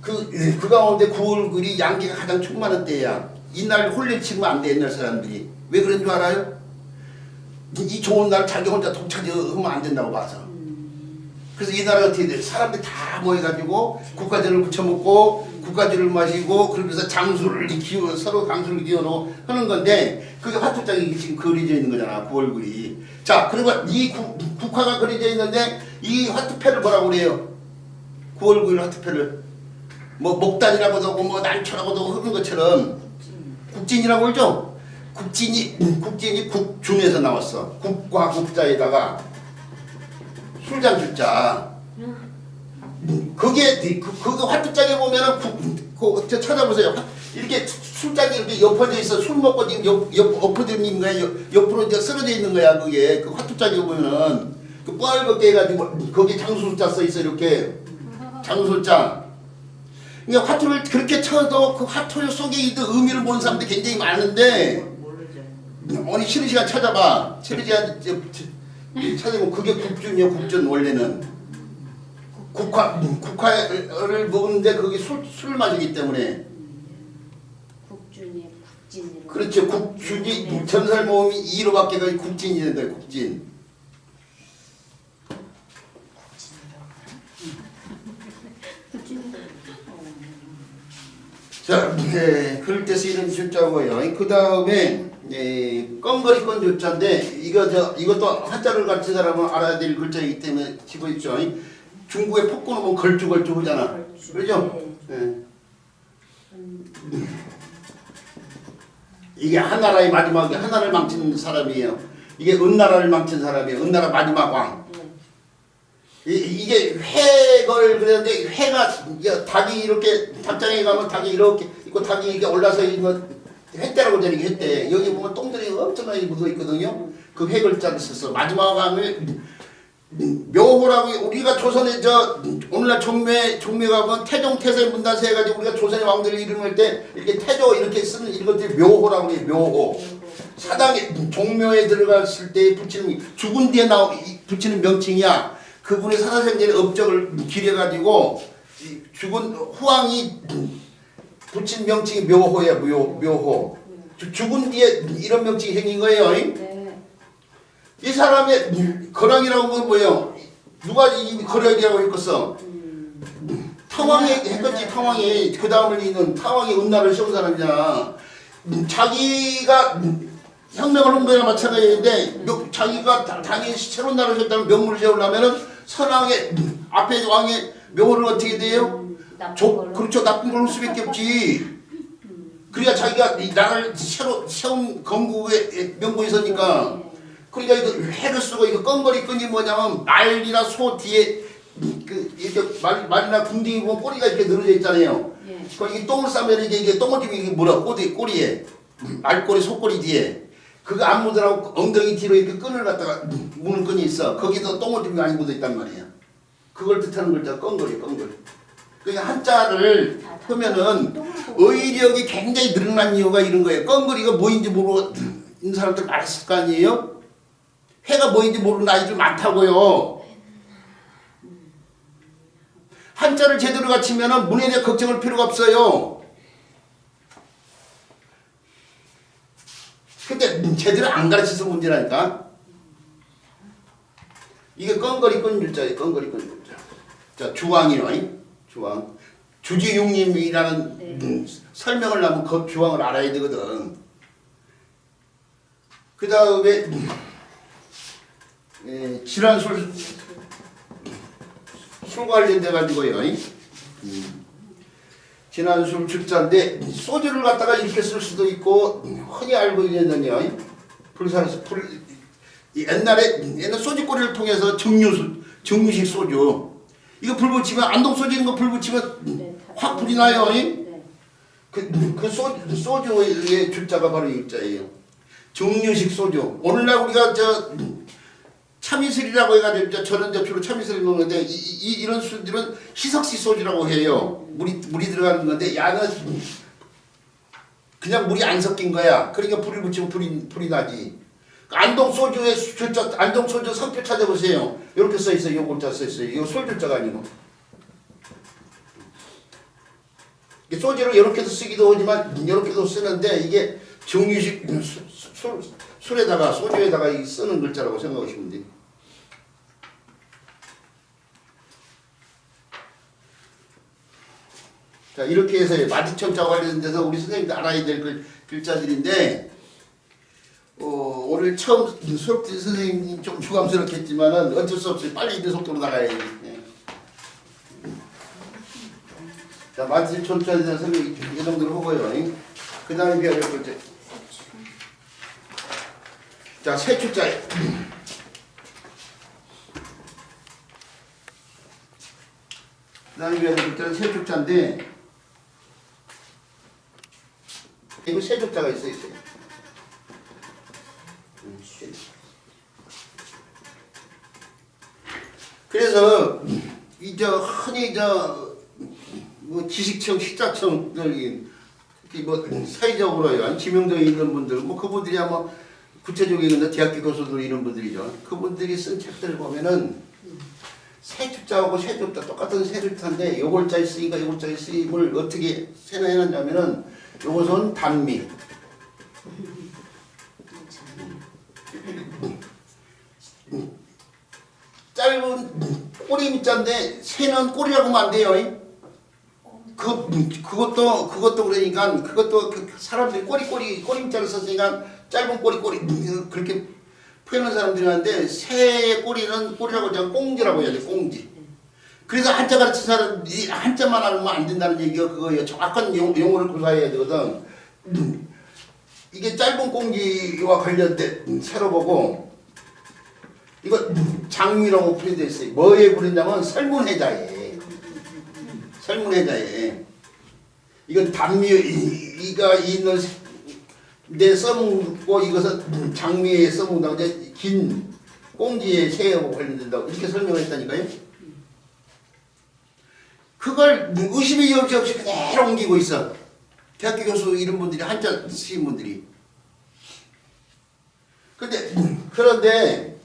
그 가운데 9월글이 양기가 가장 충만한 때야. 이날 홀릴 치면 안 돼. 옛날 사람들이 왜 그런 줄 알아요? 이 좋은 날 자기 혼자 독차지하면 안 된다고 봐서. 그래서 이 나라 어떻게 돼? 사람들이 다 모여가지고 국가전을 부쳐먹고 국가주를 마시고 그러면서 장수를 기워 서로 장수를 기워놓고 하는 건데 그게 화투장이 지금 그려져 있는 거잖아. 9월글이. 자, 그리고 이 국화가 그려져 있는데 이 화투패를 뭐라고 그래요? 9월글 화투패를 뭐 목단이라고도 하고 뭐 난초라고도 하는 것처럼 국진이라고 그러죠? 국진이 국중에서 나왔어. 국과 국자에다가 술장 주자. 그게 화투장에 보면은 저 찾아보세요. 이렇게 술장이 이렇게 엎어져 있어. 술 먹고 지금 엎어져 있는 거야. 옆으로 이제 쓰러져 있는 거야. 그게 그 화투장에 보면은 그 뻘겋게 해가지고 거기 장수술자 써 있어. 이렇게 장수술자. 그러니까 화투를 그렇게 쳐도 그 화투 속에 있는 의미를 보는 사람들이 굉장히 많은데 어느 쉬는 시간 찾아봐. 쉬는 시간 찾아보면 그게 국준이야. 국준 원래는 국화를 먹는데 그게 술 마시기 때문에. 국준이 국진이로. 그렇죠. 국준이 전설 모음이 2로밖에 가 국진이 된다. 국진. 자, 그럴 때 쓰이는 줄자고요. 그 다음에 껌거리권 줄자인데 이것도 한자를 가르친 사람은 알아야 될 글자이기 때문에 집어있죠. 중국의 폭군은 뭐 걸주 하잖아. 그렇죠? 네. 이게 한나라의 마지막에 한나라를 망친 사람이에요. 이게 은나라를 망친 사람이에요. 은나라 마지막 왕. 이게 회걸 그랬는데 회가 닭이 이렇게 닭장에 가면 닭이 이렇게 있고 닭이 이렇게 올라서 있는 횟대라고 저렇게 했대. 여기 보면 똥들이 엄청나게 묻어 있거든요. 그 회글자를 썼어. 마지막 왕을 묘호라고. 우리가 조선에 오늘날 종묘에 가면 태종 태세 문단세 해가지고 우리가 조선의 왕들 이름을 때 이렇게 태조 이렇게 쓰는 이것들이 묘호라고 해요. 묘호. 사당에 종묘에 들어갔을 때 붙이는 죽은 뒤에 붙이는 명칭이야. 그분의 사사생전의 업적을 기려가지고 죽은 후왕이 붙인 명칭이 묘호야. 묘호. 죽은 뒤에 이런 명칭이 생긴 거예요. 네. 이 사람의 거랑이라고 건 뭐예요? 누가 이 거랑이라고 했겠어? 탕왕이 했겠지. 탕왕이 그 다음을 잇는 탕왕이 은나라를 세운 사람이잖아. 자기가 혁명을 한 거나 마찬가지인데 자기가 당연히 새로운 나라를 세웠다면 명물을 세우려면은 선왕의 앞에 왕의 묘를 어떻게 돼요? 그렇죠. 나쁜 걸로 할 수밖에 없지. 그래야 자기가 이 나라를 새로 세운 건국의 명분이 있으니까. 그러니까 이거 해를 쓰고 이거 껌거리끈이 뭐냐면 말이나 소 뒤에 이렇게 말이나 궁둥이 보면 꼬리가 이렇게 늘어져 있잖아요. 거기 똥을 싸면 이게 똥을 이게 뭐라 꼬리에 말꼬리 소꼬리 뒤에 그거 안 묻으라고 엉덩이 뒤로 이렇게 끈을 갖다가 무는 끈이 있어. 거기서 똥을 좀 많이 묻어 있단 말이야. 그걸 뜻하는 글자 껌거리. 그러니까 한자를 하면은 의력이 굉장히 늘어난 이유가 이런 거예요. 껌거리가 뭐인지 모르는 사람들 많았을 거 아니에요? 회가 뭐인지 모르는 아이들 많다고요. 한자를 제대로 갖추면은 문에 대해 걱정할 필요가 없어요. 근데 제대로 안 가르쳐서 문제라니까. 이게 껌거리권 줄자예요. 껌거리권 줄자. 자, 주왕이요. 주왕. 주지육림이라는 설명을 하면 그 주왕을 알아야 되거든. 그 다음에 질환술 술 관련돼 가지고요. 진한술 줄자인데 소주를 갖다가 이렇게 쓸 수도 있고 흔히 알고 있는요. 옛날 소주꼬리를 통해서 정유식 소주. 이거 불 붙이면 안동 소주 이런 거 불 붙이면 확 불이 나요. 그 소주의 줄자가 바로 이 줄자예요. 정유식 소주. 오늘날 우리가 참이슬이라고 해가지고 저는 주로 참이슬을 먹는데 이런 술들은 희석시 소주라고 해요. 물이 들어가는 건데 야는 그냥 물이 안 섞인 거야. 그러니까 불을 붙이면 불이 나지. 안동 소주의 글자, 안동 소주 상표 찾아보세요. 이렇게 써 있어요. 요 글자 써 있어요. 이거 솔글자가 아니고. 소주를 이렇게도 쓰기도 하지만 이렇게도 쓰는데 이게 정유식 술에다가 소주에다가 쓰는 글자라고 생각하시면 돼요. 자, 이렇게 해서 마디천자 관련돼서 우리 선생님도 알아야 될 글자들인데 오늘 처음 수업 때 선생님이 좀 주감스럽겠지만은 어쩔 수 없이 빨리 있는 속도로 나가야지. 네. 자, 마디천자에 대해서 이 정도로 하고요. 그 다음에 배울 글자. 자, 세출자에. 그 다음에 배울 글자는 세출자인데 이거 세족자가 있어요. 그래서 흔히 뭐 지식청, 식자청들 특히 뭐 사회적으로요, 아니 지명도에 있는 분들, 뭐 그분들이야 뭐 구체적인 대학교 교수들 이런 분들이죠. 그분들이 쓴 책들을 보면은 세축자하고 세족자 똑같은 세축자인데 요골자에 쓰기가 요골자에 쓰임을 어떻게 세뇌해놨냐면은 요것은 단미. 짧은 꼬리자인데 새는 꼬리라고 하면 안 돼요. 그것도 그러니까 그것도 사람들이 꼬리자를 썼으니까 짧은 꼬리 그렇게 표현하는 사람들이 하는데 새의 꼬리는 꼬리라고 하지 않고 꽁지라고 해야 돼. 꽁지. 그래서 한자 가르친 사람이 한자만 알면 안 된다는 얘기가 그거예요. 정확한 용어를 구사해야 되거든. 이게 짧은 꽁지와 관련된 새로 보고 이거 장미라고 표현되어 있어요. 뭐에 부른다면 설문해자에. 설문해자에. 이건 단미가 있는 데 써먹고 이것은 장미에 써먹는다고 이제 긴 꽁지의 새하고 관련된다고 이렇게 설명했다니까요. 그걸 의심의 여지 없이 그대로 옮기고 있어. 대학교 교수 이런 분들이 한자 쓰신 분들이. 그런데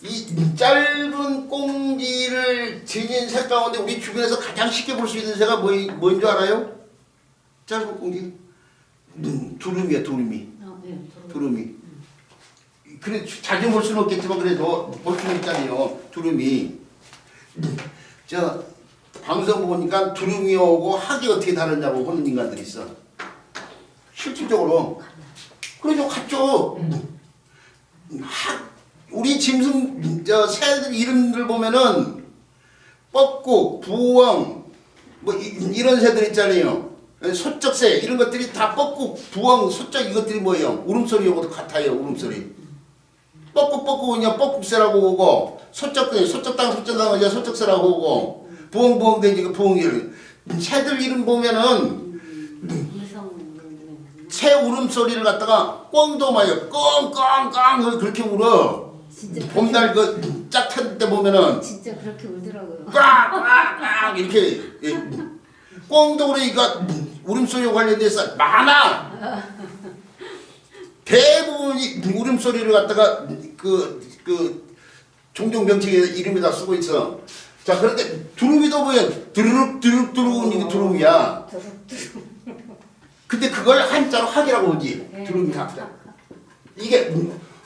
이 짧은 꽁지를 지닌 새 가운데 우리 주변에서 가장 쉽게 볼 수 있는 새가 뭐인 줄 알아요? 짧은 꽁지? 두루미야, 두루미. 네, 두루미. 그래 자주 볼 수는 없겠지만 그래도 볼 수는 있잖아요. 두루미. 방송 보니까 두루미하고 학이 어떻게 다르냐고 보는 인간들이 있어. 실질적으로. 그래도 같죠. 우리 짐승 새들 이름들 보면은 뻐꾹, 부엉 뭐 이런 새들 있잖아요. 소쩍새 이런 것들이 다 뻐꾹, 부엉, 소쩍 이것들이 뭐예요? 울음소리하고도 같아요. 울음소리. 뻐꾹 그냥 뻐꾹새라고 하고 소쩍당 그냥 소쩍새라고 하고 부엉 되니까 부엉이를 새들 이름 보면은 새 울음소리를 갖다가 꿩도 말이야 꽁꽁꽁 그렇게 울어. 봄날 그 짝탈 때 보면은 진짜 그렇게 울더라고요. 꽉 이렇게 꿩도 그러니까 울음소리와 관련돼서 많아. 대부분이 울음소리를 갖다가 그 종종 명칭에 이름에다 쓰고 있어. 자, 그런데 두루미도 보면 두루룩 이게 두루미야. 근데 그걸 한자로 학이라고 하지. 두루미 학자. 이게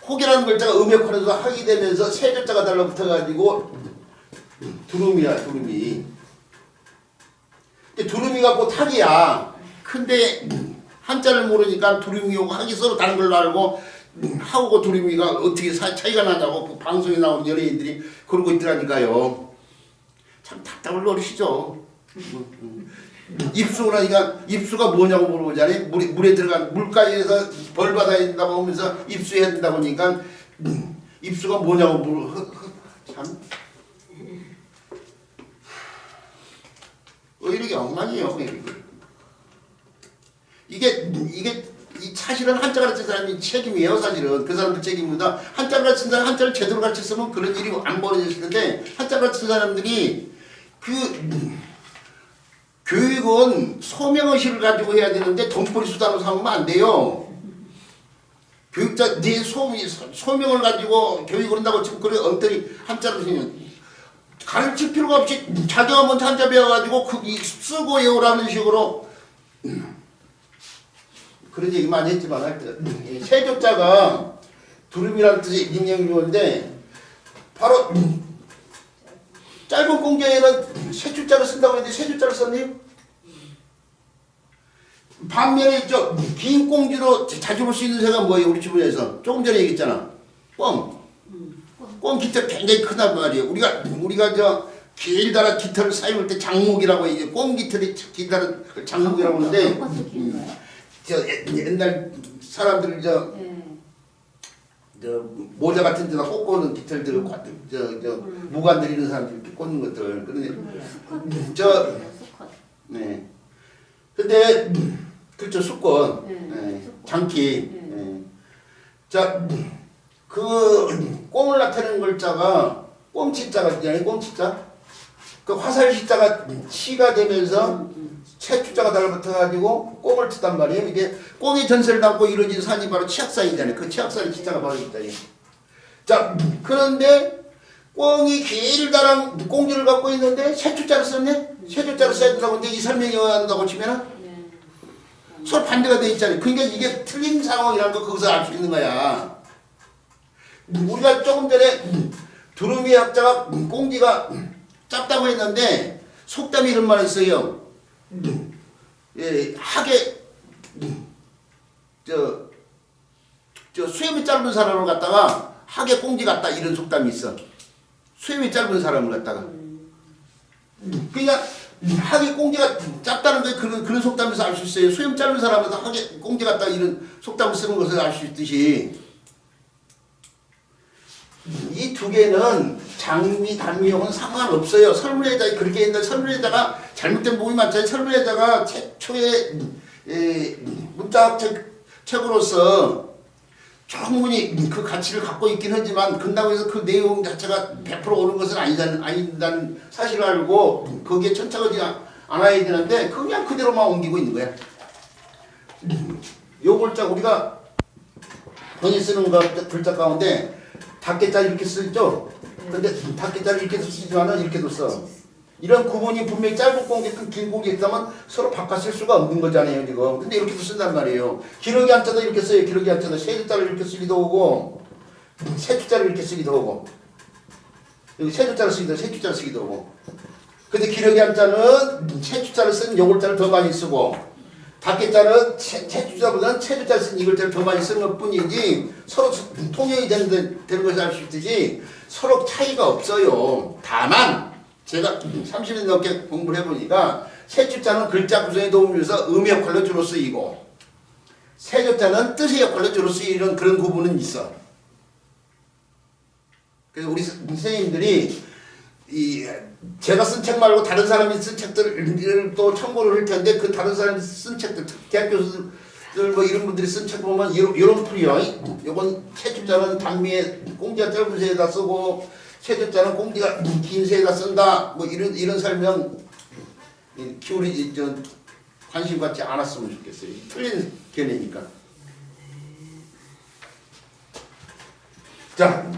혹이라는 글자가 음역할에서 학이 되면서 세 글자가 달라붙어가지고 두루미야, 두루미. 두루미가 곧 학이야. 근데 한자를 모르니까 두루미하고 학이 서로 다른 걸로 알고 하고 두루미가 어떻게 차이가 나냐고 그 방송에 나온 연예인들이 그러고 있더라니까요. 참 답답을 노리시죠. 입수라니까 입수가 뭐냐고 물어보잖아요. 물에 들어간 물가에서 벌 받아야 된다고 하면서 입수해야 된다고 하니까 입수가 뭐냐고 참 이렇게 엉망이에요. 이게 이 사실은 한자 가르친 사람이 책임이에요. 사실은 그 사람들 책임입니다. 한자 가르친 사람 한자를 제대로 가르쳤으면 그런 일이 안 벌어졌을 텐데 한자 가르친 사람들이 그 교육은 소명의식을 가지고 해야 되는데 돈벌이 수단으로 삼으면 안 돼요. 교육자 네 소명을 가지고 교육을 한다고 지금 그래 엉터리 한자를 가르칠 필요가 없이 자기가 먼저 한자 배워가지고 그 쓰고 외우라는 식으로 그런 얘기 많이 했지만 하여튼 세조자가 두름이라는 뜻의 인형이었는데 바로 짧은 공경에는 세조자를 쓴다고 했는데 세조자를 썼니? 반면에 있죠. 긴 공지로 자주 볼 수 있는 새가 뭐예요? 우리 주변에서 조금 전에 얘기했잖아. 꿩. 꿩 깃털 굉장히 크단 말이에요. 우리가 저 길다란 깃털을 사용할 때 장목이라고 이제 꿩 깃털이 길다란 장목이라고 하는데 저 옛날 사람들 저 모자 같은 데다 꽂고는 깃털들 무관들 이런 사람들 이렇게 꽂는 것들 그런데 네 근데 그렇죠 수권 장기 자 그 꽁을 나타내는 글자가 꽁치자가 있잖아요. 꽁치자 그 화살시자가 치가 되면서 채주자가 달라붙어가지고 꽁을 치단 말이에요. 이게 꽁의 전설을 담고 이루어진 산이 바로 치악산이잖아요. 그 치악산의 치자가 바로 있다니. 자, 그런데 꽁이 길다란 꽁지를 갖고 있는데 채주자를 썼네? 채주자를 써야 된다고 근데 이 설명이어야 한다고 치면은 서로 반대가 돼 있잖아요. 그러니까 이게 틀린 상황이라는 거 거기서 알 수 있는 거야. 우리가 조금 전에 두루미 학자가 꽁지가 짧다고 했는데 속담이 이런 말을 써요. 예, 하게 저 수염이 짧은 사람을 갖다가 하게 꽁지 같다 이런 속담이 있어. 수염이 짧은 사람을 갖다가 그러니까 하게 꽁지가 짧다는 게 그런 속담에서 알 수 있어요. 수염 짧은 사람에서 하게 꽁지 같다 이런 속담을 쓰는 것을 알 수 있듯이 이 두 개는 장미, 단미용은 상관없어요. 설문에다가 그렇게 했는데 설문에다가 잘못된 부분이 많잖아요. 설문에다가 최초의 문자학 책으로서 충분히 그 가치를 갖고 있긴 하지만 그렇다고 해서 그 내용 자체가 100% 옳은 것은 아니다는 사실을 알고 거기에 천착하지 않아야 되는데 그냥 그대로만 옮기고 있는 거야. 요 글자 우리가 흔히 쓰는 글자 가운데 닭개자를 이렇게 쓰죠. 근데 닭개자를 이렇게 쓰지만은 이렇게도 써. 이런 구분이 분명히 짧은 공기, 긴 공기 있다면 서로 바꿔 쓸 수가 없는 거잖아요, 지금. 근데 이렇게도 쓴단 말이에요. 기러기 한자도 이렇게 써요. 기러기 한자도 세조자를 이렇게 쓰기도 하고, 세조자를 이렇게 쓰기도 하고, 여기 세조자를 쓰기도 하고, 세조자를 쓰기도 하고. 근데 기러기 한자는 세조자를 쓴 요글자를 더 많이 쓰고, 닭개자는 채주자보다는 채주자를 쓴 이글자를 더 많이 쓰는 것 뿐이지 서로 통용이 되는 것을 알 수 있듯이 서로 차이가 없어요. 다만 제가 30년 넘게 공부를 해보니까 채주자는 글자 구성에 도움을 줘서 의미 역할로 주로 쓰이고 세조자는 뜻의 역할로 주로 쓰이는 그런 구분은 있어. 그래서 우리 선생님들이 제가 쓴 책 말고 다른 사람이 쓴 책들을 또 참고를 할 텐데 그 다른 사람이 쓴 책들 대학 교수들 뭐 이런 분들이 쓴 책 보면 이런 풀이요. 요건 채주자는 단미에 꽁지가 짧은 새에다 쓰고 채주자는 꽁지가 긴 새에다 쓴다. 뭐 이런 설명 기울이 관심 갖지 않았으면 좋겠어요. 틀린 견해니까. 자.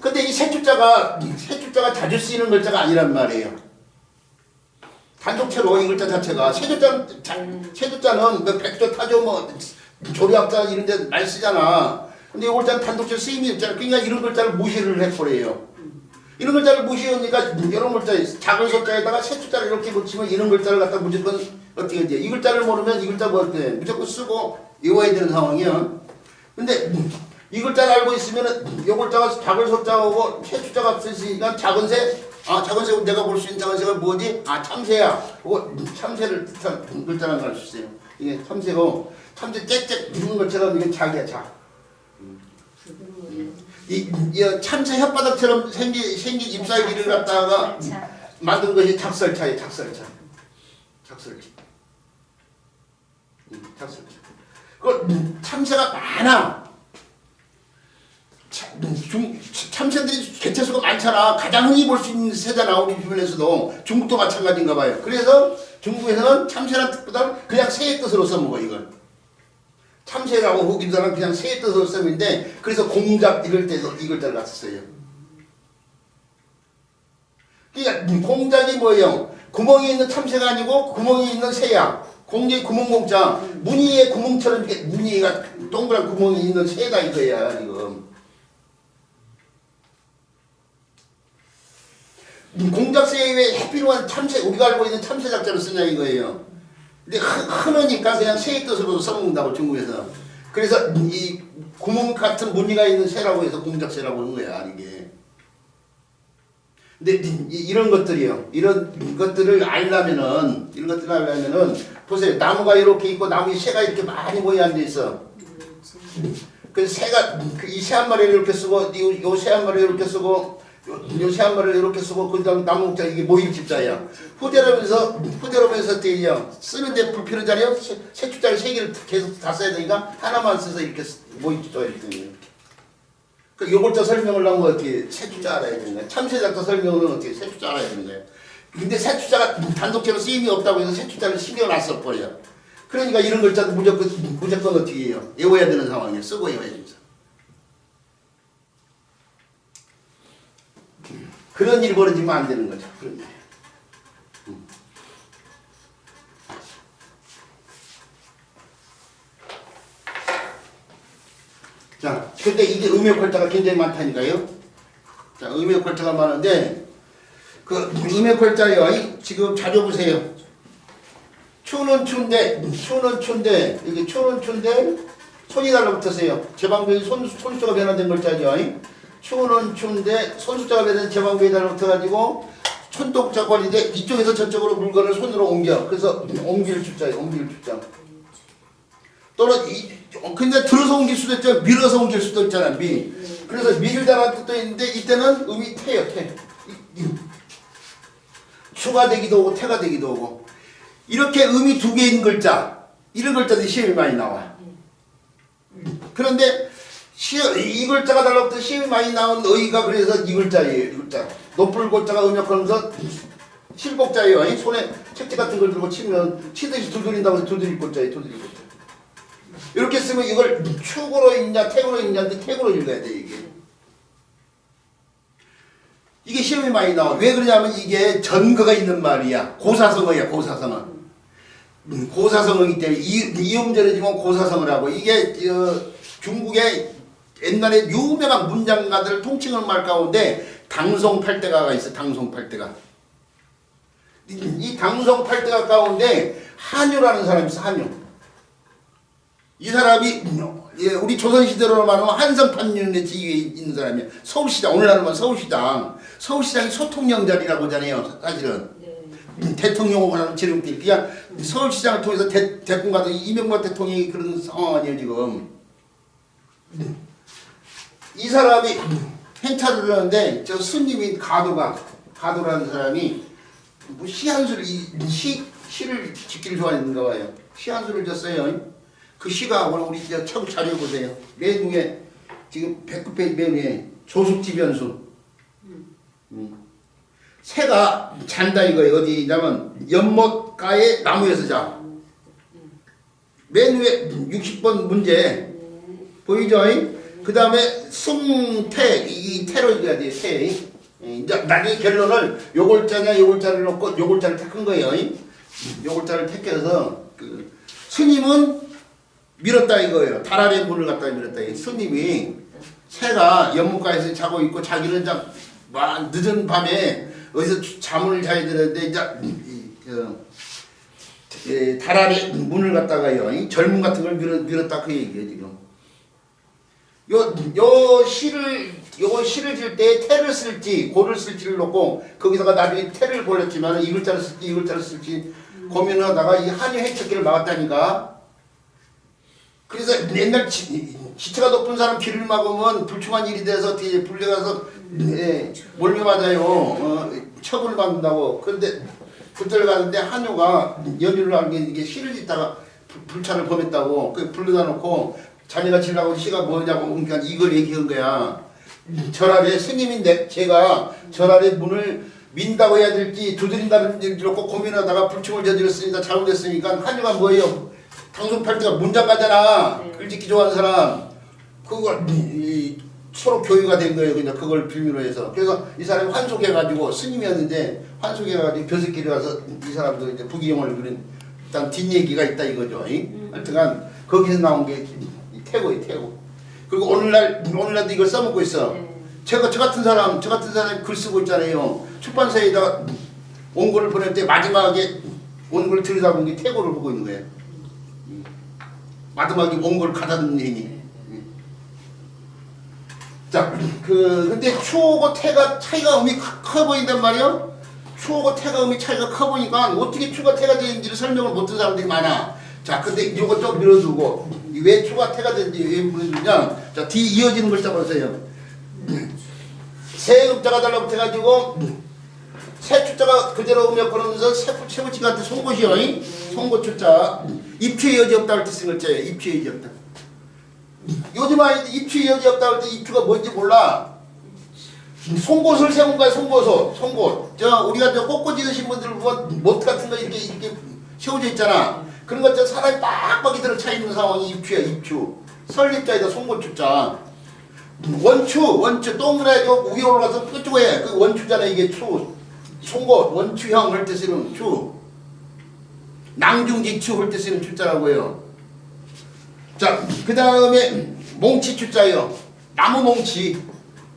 근데 이 세조자가 자주 쓰이는 글자가 아니란 말이에요. 단독체로 이 글자 자체가 세조자는 뭐 백조, 타조, 뭐 조류학자 이런 데 많이 쓰잖아. 근데 이 글자는 단독체로 쓰임이 없잖아. 그러니까 이런 글자를 무시를 해버려요. 이런 글자를 무시하니까 이런 글자 작은 소자에다가 세조자를 이렇게 붙이면 이런 글자를 갖다 무조건 어떻게 돼? 이 글자를 모르면 이 글자 뭐 어때? 무조건 쓰고 외워야 되는 상황이야. 근데 이 글자를 알고 있으면은 요 글자가 작은 소자하고 채주자가 없으니까 작은 새, 작은 새 내가 볼 수 있는 작은 새가 뭐지? 참새야. 그거 참새를 뜻한 글자라는 걸 알 수 있어요. 이게 참새고 참새 짹짹 부는 것처럼 이게 작이야 작. 이 참새 혓바닥처럼 생긴 잎사귀를 갖다가 만든 것이 작설차예요. 작설차. 탁슬. 그 참새가 많아. 참새들이 개체수가 많잖아. 가장 흔히 볼 수 있는 새잖아. 우리 주변에서도. 중국도 마찬가지인가 봐요. 그래서 중국에서는 참새란 뜻보다 그냥 새의 뜻으로 써먹어 이걸. 참새라고 호기자는 그냥 새의 뜻으로 쓰는데 그래서 공작 이럴 때도 이걸 따라 썼어요. 그러니까 공작이 뭐예요? 구멍이 있는 참새가 아니고 구멍이 있는 새야. 공작이 구멍공자. 무늬의 구멍처럼 이렇게 무늬가 동그란 구멍이 있는 새다 이거야 지금. 공작새에 왜 해피로한 참새 우리가 알고 있는 참새 작자를 쓰냐 이거예요. 근데 흔하니까 그냥 새의 뜻으로 써먹는다고 중국에서. 그래서 이 구멍 같은 무늬가 있는 새라고 해서 공작새라고 하는 거야 이게. 근데 이런 것들이요. 이런 것들을 알려면은 보세요. 나무가 이렇게 있고 나무에 새가 이렇게 많이 모여 앉아 있어. 그래서 새가 이 새 한 마리를 이렇게 쓰고 요 새 한 마리를 이렇게 쓰고 요 새 한 마리를 이렇게 쓰고 그다음 나무 자 이게 모임 집자야. 후대로면서 때요. 쓰는데 불필요하잖아요. 새 축자를 세 개를 계속 다 써야 되니까 하나만 써서 이렇게 모임 집자가 이렇게. 그 요걸자 설명을 하면 어떻게 새 축자 알아야 되는 거야. 참새 작자 설명은 어떻게 새 축자 알아야 되는 거야. 근데 새 축자가 단독적으로 쓰임이 없다고 해서 새 축자를 신경을 안 써버려. 그러니까 이런 글자도 무조건 어떻게 해요. 외워야 되는 상황이에요. 쓰고 외워야 됩니다. 그런 일이 벌어지면 안 되는 거죠. 그런 일. 자, 근데 이게 음역걸자가 굉장히 많다니까요. 자, 음역걸자가 많은데 그 음역걸자요. 지금 자료 보세요. 추는 추인데 이게 추는 추인데 손이 달라붙었어요. 제방벽이 손수자가 변화된 글자죠. 추는 추인데 손수자가 변화된 제방벽이 달라붙어가지고 촌독자권인데 이쪽에서 저쪽으로 물건을 손으로 옮겨. 그래서 옮길 추자예요. 옮길 추자. 또는 근데 들어서 옮길 수도 있죠. 밀어서 옮길 수도 있잖아. 그래서 밀다라는 뜻도 있는데 이때는 음이 태요. 태. 추가 되기도 하고 태가 되기도 하고. 이렇게 음이 두 개인 글자 이런 글자들이 시험이 많이 나와. 그런데 이 글자가 달라붙어 시험이 많이 나온 의가 그래서 이 글자예요. 이 글자. 높을 골자가 음역하면서 실곡자예요. 손에 책지 같은 걸 들고 치면 치듯이 두드린다고 해서 두드릴 골자예요. 두드릴 골자. 이렇게 쓰면 이걸 축으로 읽냐 택으로 읽냐인데 택으로 읽어야 돼 이게. 이게 시험이 많이 나와. 왜 그러냐면 이게 전거가 있는 말이야. 고사성어야. 고사성어. 고사성어이기 때문에 이음절이지만 고사성어를 하고 이게 중국의 옛날에 유명한 문장가들 통칭하는 말 가운데 당송팔대가가 있어. 당송팔대가. 이 당송팔대가 가운데 한유라는 사람이 있어. 한유. 이 사람이 우리 조선시대로 말하면 한성판륜의 지위에 있는 사람이야. 서울시장. 오늘날 말하면 서울시장. 서울시장이 소통령자리라고 하잖아요. 사실은. 네. 대통령으로 하는 지름길. 그냥 서울시장을 통해서 대통령과 이명박 대통령이 그런 상황 아니에요 지금. 이 사람이 행차를 하는데 저 스님인 가도라는 사람이 뭐 시 한 수를 시를 짓기를 좋아했는가 봐요. 시 한 수를 줬어요. 그 시가 오늘 우리 책 자료 보세요. 맨 위에 지금 109페이지 맨 위에 조숙지변수. 새가 잔다 이거예요. 어디냐면 연못가에 나무에서 자. 맨 위에 60번 문제 보이죠? 그 다음에 승태 이 태로 읽어야 돼요. 태. 이제 나중에 결론을 요골자냐 요골자를 놓고 요골자를 택한 거예요. 요골자를 택해서 그 스님은 밀었다 이거예요. 달 아래 문을 갖다 밀었다. 스님이 새가 연못가에서 자고 있고 자기는 늦은 밤에 어디서 잠을 자야 되는데 이제 달 아래 문을 갖다가요. 젊은 같은 걸 밀었다 그 얘기예요 지금. 요 시를 질 때 태를 쓸지 고를 쓸지를 놓고 거기다가 나중에 태를 골랐지만 이 글자를 쓸지 이 글자를 쓸지 고민하다가 이 한유 해쳤기를 막았다니까. 그래서 옛날 지체가 높은 사람 길을 막으면 불충한 일이 돼서 뒤에 불려가서 몰려 맞아요. 처벌을 받는다고. 그런데 그때를 가는데 한유가 연유를 하는 게 이게 시를 짓다가 불찰을 범했다고 그 불러다 놓고 자네가 지나고 시가 뭐냐고 그러니까 이걸 얘기한 거야. 절알에 스님인데 제가 절알에 문을 민다고 해야 될지 두드린다는 얘기를 꼭 고민하다가 불충을 저질렀으니까 잘못했으니까 한유가 뭐예요? 당송팔대가 문장가잖아. 네. 글 짓기 좋아하는 사람. 그걸 서로 교류가 된 거예요. 그냥 그걸 빌미로 해서. 그래서 이 사람이 환속해가지고 스님이었는데 환속해가지고 벼슬길에 가서 이 사람도 이제 부귀영화를 그린 일단 뒷얘기가 있다 이거죠. 하여튼간 거기서 나온 게 태고예요. 태고. 그리고 오늘날도 이걸 써먹고 있어. 네. 저 같은 사람이 글 쓰고 있잖아요. 출판사에다가 원고를 보낼 때 마지막에 원고를 들여다보는 게 태고를 보고 있는 거예요. 마지막에 원고를 가다듬는 행위. 자, 근데 추하고 태가 차이가 음이 커 보인단 말이에요. 추하고 태가 음이 차이가 커 보니까 어떻게 추가 태가 되는지를 설명을 못한 사람들이 많아. 자, 근데 이거 좀 밀어두고 왜 추가 태가 되는지 왜 밀어두냐? 자, 뒤 이어지는 글자 보세요. 새 음자가 달라붙어가지고 새 추자가 그대로 음역 걸으면서 새 붙이한테 송곳이요. 송곳 추자. 입추의 여지 없다 할 때 쓴 글자예요. 입추의 여지 없다. 요즘 아이들 입추의 여지 없다 할 때 입추가 뭔지 몰라. 송곳을 세운 거야. 송곳. 우리가 꽃꽂이 드신 분들 보면 못 같은 거 이렇게 세워져 있잖아. 그런 것처럼 사람이 빡빡이 들어차 있는 상황이 입추야. 입추. 설립자에다 송곳 추자. 원추 동그랗게 위에 올라가서 뾰족해. 그 원추잖아. 이게 추. 송곳 원추형 할 때 쓰는 추. 낭중지추 할 때 쓰는 추자라고요. 자, 그 다음에 몽치 추자요.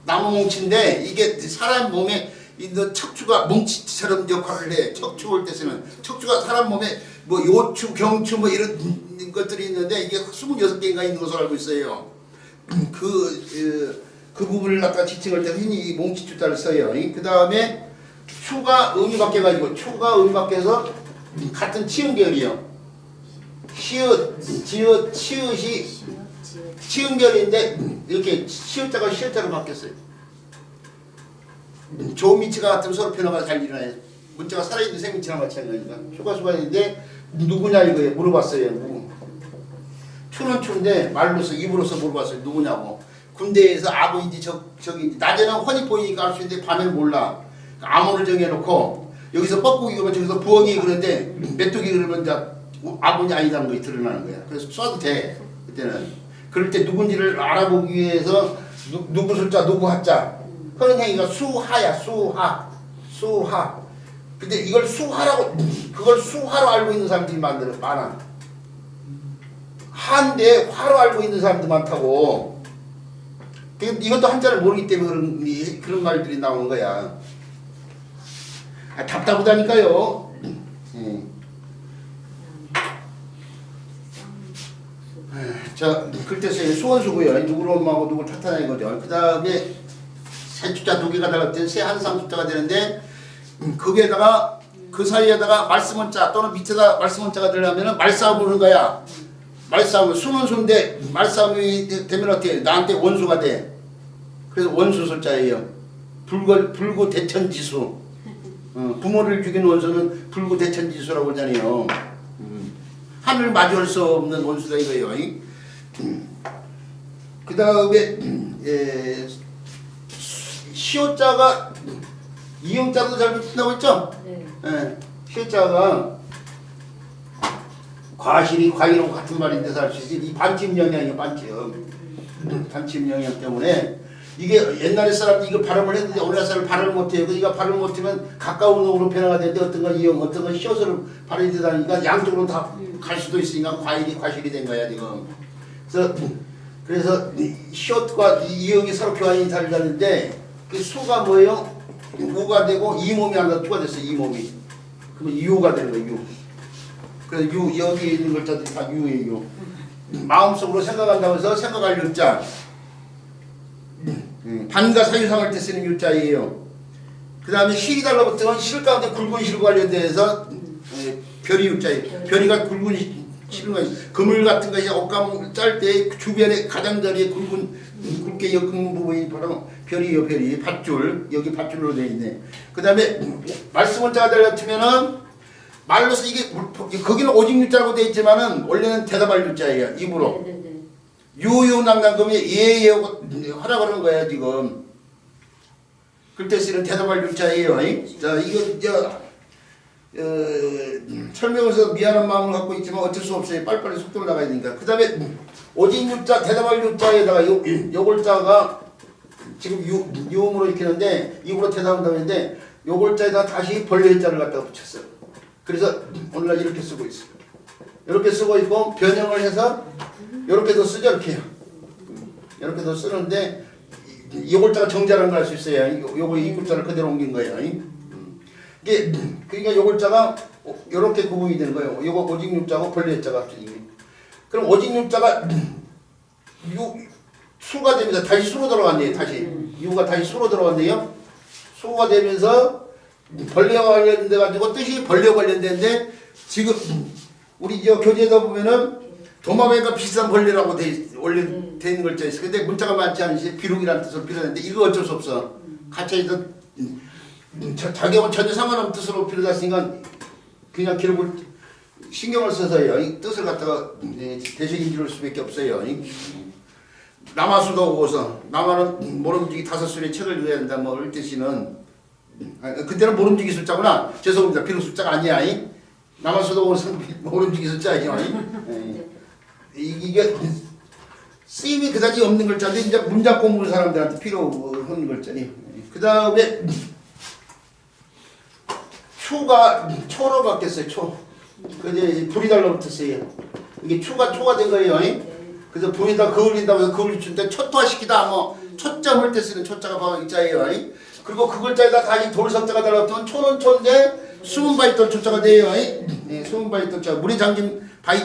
나무몽치인데 이게 사람 몸에 있는 척추가 몽치처럼 역할을 해. 척추 할 때 쓰는 척추가 사람 몸에 뭐 요추, 경추 뭐 이런 것들이 있는데 이게 26개인가 있는 것으로 알고 있어요. 그 부분을 아까 지칭할 때 흔히 몽치 추자를 써요. 그 다음에 추가 음이 바뀌어가지고 치읓 계열이요. 지읒, 치읓이 치읓 계열인데 이렇게 치읓자가 시읒자로 바뀌었어요. 좋은 미치가 같으면 서로 변화가 잘 일어나요. 문자가 살아있는 생미치랑 마찬가지니까. 추가 있는데 누구냐 이거예요. 물어봤어요. 추는 추인데 말로서 입으로서 물어봤어요. 누구냐고. 군대에서 아부인지 적인지 낮에는 훤히 보이니까 알 수 있는데 밤에는 몰라. 암호를 정해놓고 여기서 뻐꾸기 그러면 저기서 부엉이 그러는데 메뚜기 그러면 이제 아군이 아니다는 것이 드러나는 거야. 그래서 쏴도 돼. 그때는. 그럴 때 누군지를 알아보기 위해서 누구 숫자 누구 하자 하는 행위가 수하야. 수하. 근데 이걸 그걸 수하로 알고 있는 사람들이 많아. 한데 화로 알고 있는 사람도 많다고. 이것도 한자를 모르기 때문에 그런 말들이 나오는 거야. 답답하다니까요. 자, 글쎄 수원수고요. 누구를 엄마하고 누구를 탓하냐 이거죠. 그 다음에 새 숫자 두 개가 달랐더니 새 한상 숫자가 되는데 거기에다가 그 사이에다가 말씀원자 또는 밑에다 말씀원자가 들어가면 말싸움을 하는 거야. 말싸움 수는 수인데 말싸움이 되면 어떻게 나한테 원수가 돼. 그래서 원수 숫자예요. 불구대천지수. 부모를 죽인 원수는 불구대천지수라고 하잖아요. 하늘 마주할 수 없는 원수다 이거예요. 그 다음에 시옷자가 이용자도 잘 붙인다고 했죠? 네. 시옷자가 과실이 과일하고 같은 말인데서 할 수 있지. 이 반침 영향이에요. 반침 영향 때문에 이게 옛날에 사람들이 이거 발음을 했는데 오늘날 사람은 발음을 못해요. 이거 발음을 못하면 가까운 놈으로 변화가 되는데 어떤 건 이용, 어떤 건 시옷으로 발음이 되다니까 양쪽으로 다 갈 수도 있으니까 과실이 된 거야 지금. 그래서 시옷과 이용이 서로 교환이 다르다는데 그 수가 뭐예요? 우가 되고 이 몸이 하나 투가 됐어요. 이 몸이. 그러면 유가 되는 거예요. 유. 그래서 여기 있는 글자들이 다 유예요. 마음속으로 생각한다고 해서 생각할 유자. 반과 사유상할 때 쓰는 유자예요. 그 다음에 실이 달라붙으면 실 가운데 굵은 실과 관련돼서 별이 유자예요. 별이가 굵은 실은 거예요. 그물 같은 것이 옷감 짤 때 주변에 가장자리에 굵게 엮은 부분이 바로 별이요. 별이 밧줄 여기 밧줄로 되어 있네. 그 다음에 말씀원자가 달라붙으면은 말로서 이게 거기는 오직 유자라고 돼 있지만은 원래는 대답할 유자예요. 입으로. 네네네. 유유난강금이 예예하고 하라 그러는 거야 지금. 그때 쓰는 대답할 유자예요. 자 이거 설명해서 미안한 마음을 갖고 있지만 어쩔 수 없어요. 빨리빨리 속도를 나가야 되니까. 그 다음에 오직 유자 대답할 유자에다가 요골자가 지금 유음으로 익히는데 입으로 대답한다고 했는데 요골자에다 다시 벌레자를 갖다가 붙였어요. 그래서 오늘날 이렇게 쓰고 있어요. 이렇게 쓰고 있고 변형을 해서 이렇게도 쓰죠. 이렇게요. 이렇게도 쓰는데 요골자가 정자라는 걸 알 수 있어요. 요거 이 글자를 그대로 옮긴 거예요. 이게 그러니까 요골자가 이렇게 구분이 되는 거예요. 요거 오직 유자고 벌레자가 합쳐진 거예요. 그럼 오직 유자가 수가 되면서 다시 수로 들어갔네요. 다시 유가 다시 수로 들어갔네요. 수가 되면서 벌레와 관련돼 가지고 뜻이 벌레와 관련된데 지금 우리 저 교재에다 보면은 도마뱀과 비슷한 벌레라고 원래 돼 있는 글자 있어. 근데 문자가 많지 않으시 비룩이라는 뜻으로 필요한데 이거 어쩔 수 없어. 가짜에서 자격은 전혀 상관없는 뜻으로 필요했으니까 그냥 기록을 신경을 써서요. 이 뜻을 갖다가 대책임 지를 수밖에 없어요. 남아수도 오고서 남아는 모름지기 5수의 책을 읽어야 된다. 뭐 이럴 뜻이는 그때는 모름지기 숫자구나. 죄송합니다. 비록 숫자가 아니야. 남아수도 오고서 모름지기 숫자예요. 이게 쓰임이 그다지 없는 글자인데 이제 문장 공부하는 사람들한테 필요한 글자니. 그 다음에 추가 초로 바뀌었어요. 초. 그 이제 불이 달라붙었어요. 이게 초가 된 거예요. 그래서 불에다 그을린다고 해서 그을리 준데 초토화시키다 뭐 초점을 때 쓰는 초자가 바로 이자예요. 그리고 그 글자에다 다시 돌석자가 달라붙으면 초는 초인데 숨은 바 있던 초자가 돼요. 숨은 바 있던 초. 물에 잠긴 바이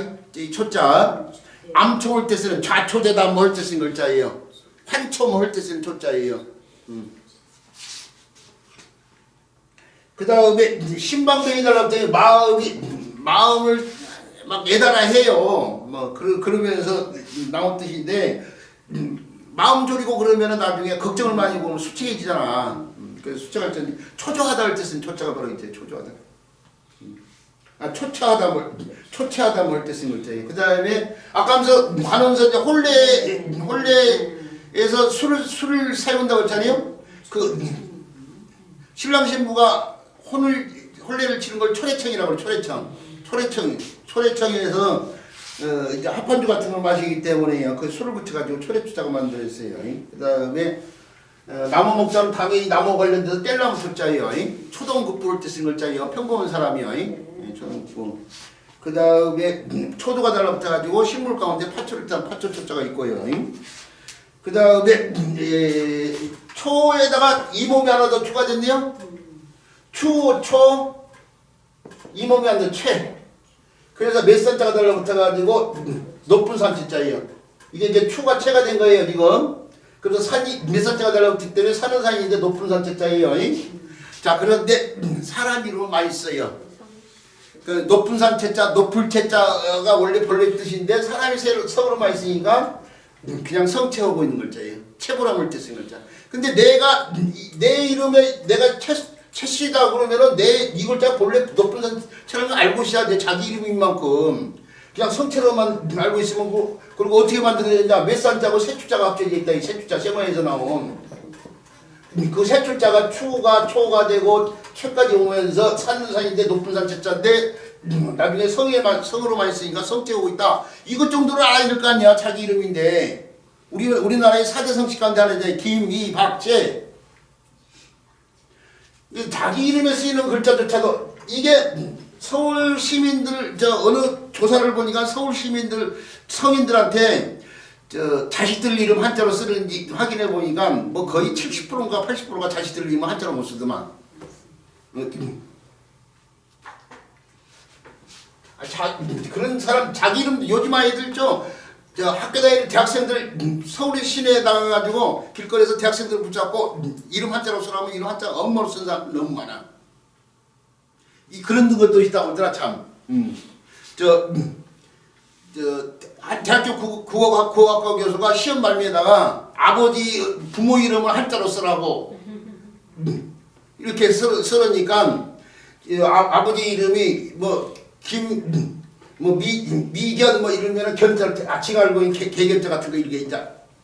초자. 암초 올 때 쓰는 좌초제다 뭐 할 때 쓰는 글자예요. 환초 뭐 할 때 쓰는 초자예요. 그 다음에 신방병이 달라붙더니 마음을 막 매달아 해요. 뭐 그러면서 나온 뜻인데 마음 졸이고 그러면은 나중에 걱정을 많이 보면 수치해지잖아. 그래서 수치할 때는 초조하다 할 때 쓰는 초자가 바로 이제 초조하다. 초췌하다 뭘 때 쓰는 글자예요. 그 다음에 아까 하면서 관원서 이제 홀레에서 술을 사용한다고 했잖아요. 그 신랑 신부가 홀레를 치는 걸 초래청이라고 그래요. 초래청에서 이제 합판주 같은 걸 마시기 때문에요. 그 술을 붙여가지고 초래주자가 만들었어요. 그 다음에 나무 목자는 당연히 나무 관련돼서 뗄나무 초자예요. 초동급 부를 때 쓴 글자예요. 평범한 사람이요. 초동급. 그 다음에 초도가 달라붙어가지고 식물 가운데 파초를 딴 파초 초자가 있고요. 그 다음에 초에다가 이 몸이 하나 더 추가됐네요. 초, 이 몸이 하나 더 최. 그래서 몇 산자가 달라붙어가지고 높은 산자예요. 이게 이제 추가 최가 된 거예요 지금. 그래서 산이 몇 산자가 달라붙기 때문에 산은 산인데 높은 산자예요. 자 그런데 사람 이름은 많이 써요. 그 높은 산 채자, 높을 채자가 원래 본래 뜻인데 사람이 성으로 많이 쓰니까 그냥 성체하고 있는 글자예요. 체보람을 때 쓴 글자. 근데 내가 내 이름에 내가 채씨다 그러면은 이 글자 본래 높은 산처럼 알고 있어야 돼. 자기 이름인 만큼 그냥 성체로만 알고 있으면 그리고 어떻게 만들어야 몇 산자고 세추자가 합쳐져 있다. 이 세추자 세마에서 나온 그 세출자가 추가 초가 되고 최까지 오면서 산인데 높은 산 채자인데 나중에 성으로 많이 쓰니까 성체 오고 있다. 이것 정도는 알아야 될 거 아니야. 자기 이름인데 우리나라의 4대 성씨 가운데 하나인데 김, 이, 박, 재 자기 이름에 쓰이는 글자조차도 이게 서울 시민들 어느 조사를 보니까 서울 시민들 성인들한테 자식들 이름 한자로 쓰는지 확인해 보니까 뭐 거의 70%인가 80%가 자식들 이름 한자로 못 쓰더만. 그런 사람 자기 이름 요즘 아이들 학교 다니는 대학생들 서울의 시내에 나가가지고 길거리에서 대학생들 붙잡고 이름 한자로 쓰라면 이름 한자 엄마로 쓴 사람 너무 많아. 그런 것도 있다고 하더라 참. 대학교 국어학과 교수가 시험 발미에다가 아버지 부모 이름을 한자로 쓰라고 이렇게 쓰니까 아버지 이름이 미견 이러면은 견자 칭알고 개견자 같은 거 이렇게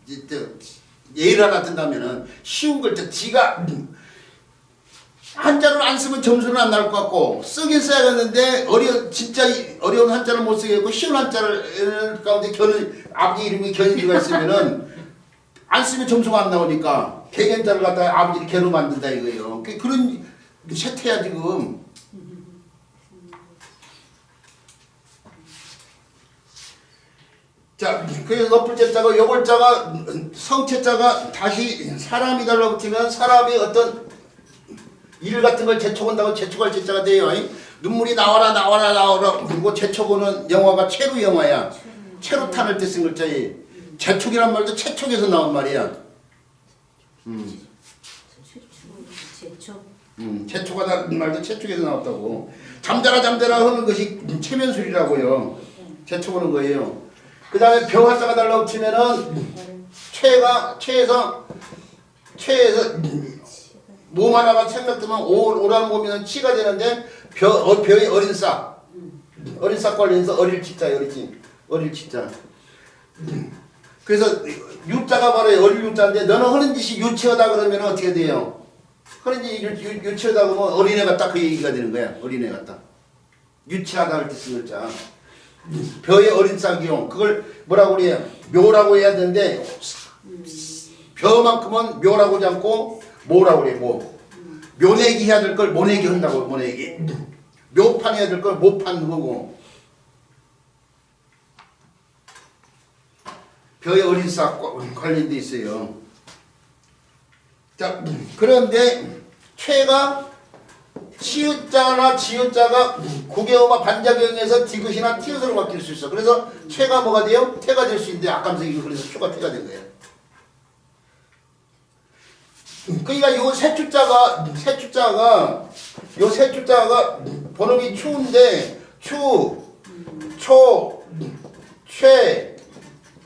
이제 예를 하나 든다면은 쉬운 글자 지가 한자를 안 쓰면 점수는 안 나올 것 같고 쓰긴 써야겠는데 진짜 어려운 한자를 못 쓰겠고 쉬운 한자를 가운데 아버지 이름이 견이가 있으면은 안 쓰면 점수가 안 나오니까 개견자를 갖다가 아버지를 개로 만든다 이거예요. 그런 세태야 지금. 자, 그래서 너플제자가 여골자가 성체자가 다시 사람이 달라붙으면 사람이 어떤 일 같은 걸 재촉한다고 재촉할 제자가 돼요. 눈물이 나와라 그리고 재촉하는 영화가 체루 영화야. 체루탄을 때 쓴 글자에 재촉이란 말도 채촉에서 나온 말이야. 재촉하다는 말도 채촉에서 나왔다고. 잠자라 하는 것이 체면술이라고요. 재촉하는 거예요. 그 다음에 벼 한자가 달라붙으면은 체에서 몸 하나가 생각되면 오라는 몸이면 치가 되는데 벼의 어린 싹 관련해서 어릴 치자 어릴 치자. 그래서 유자가 바로 어릴 유자인데 너는 하는 짓이 유치하다 그러면 어떻게 돼요? 하는 짓이 유치하다 그러면 어린애가 딱 그 얘기가 되는 거야. 어린애가 딱 유치하다 할 때 쓴 글자. 벼의 어린 싹이요. 그걸 뭐라고 그래요? 묘라고 해야 되는데 벼만큼은 묘라고 하지 않고 뭐라고 그래 뭐. 묘내기 해야 될 걸 모내기 한다고 모내기. 묘판 해야 될 걸 모판 하고. 벼의 어린 싹 관련돼 있어요. 자, 그런데 최가 치읓자나 지읒자가 구개어마 반작용에서 디귿이나 티읕으로 바뀔 수 있어. 그래서 최가 뭐가 돼요? 태가 될 수 있는데 악감성이고 그래서 추가 태가 된 거예요. 그러니까 요 세 추자가 번역이 추인데 추, 초, 최,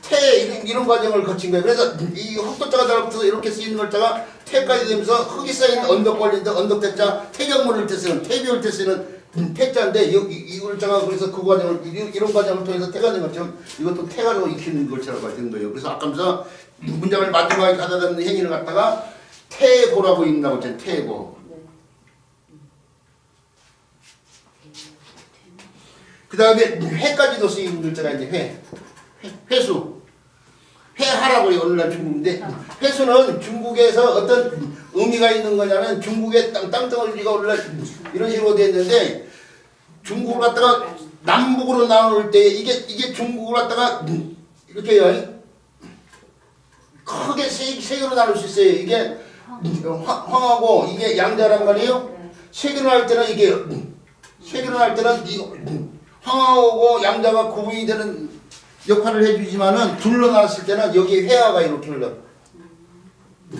태 이런 과정을 거친 거예요. 그래서 이 흑도자가 달라붙어서 이렇게 쓰이는 글자가 태까지 되면서 흙이 쌓인 언덕 관련된 언덕대자 태경문을 때 쓰는 태비올 때 쓰는 태자인데 이 글자가 그래서 그 과정을 이런 과정을 통해서 태가 된 것처럼 이것도 태가로 익히는 글자라고 된 거예요. 그래서 아까면서 문장을 마지막에 가다 담는 행위를 갖다가 태고라고 읽는다고 했잖아요. 태고. 그 다음에 회까지도 쓰이는 글자가 이제 회수. 회하라고 해요. 오늘날 중국인데 회수는 중국에서 어떤 의미가 있는 거냐면 중국의 땅덩어리가 오늘날 이런 식으로 되어 있는데 중국을 갖다가 남북으로 나눌 때 이게 중국을 갖다가 이렇게요. 크게 세 개로 나눌 수 있어요. 이게 황하고 이게 양자란 말이에요. 세 개로 할 때는 이게 황하고 양자가 구분이 되는 역할을 해주지만은 둘로 나눴을 때는 여기에 회화가 이렇게 흘러.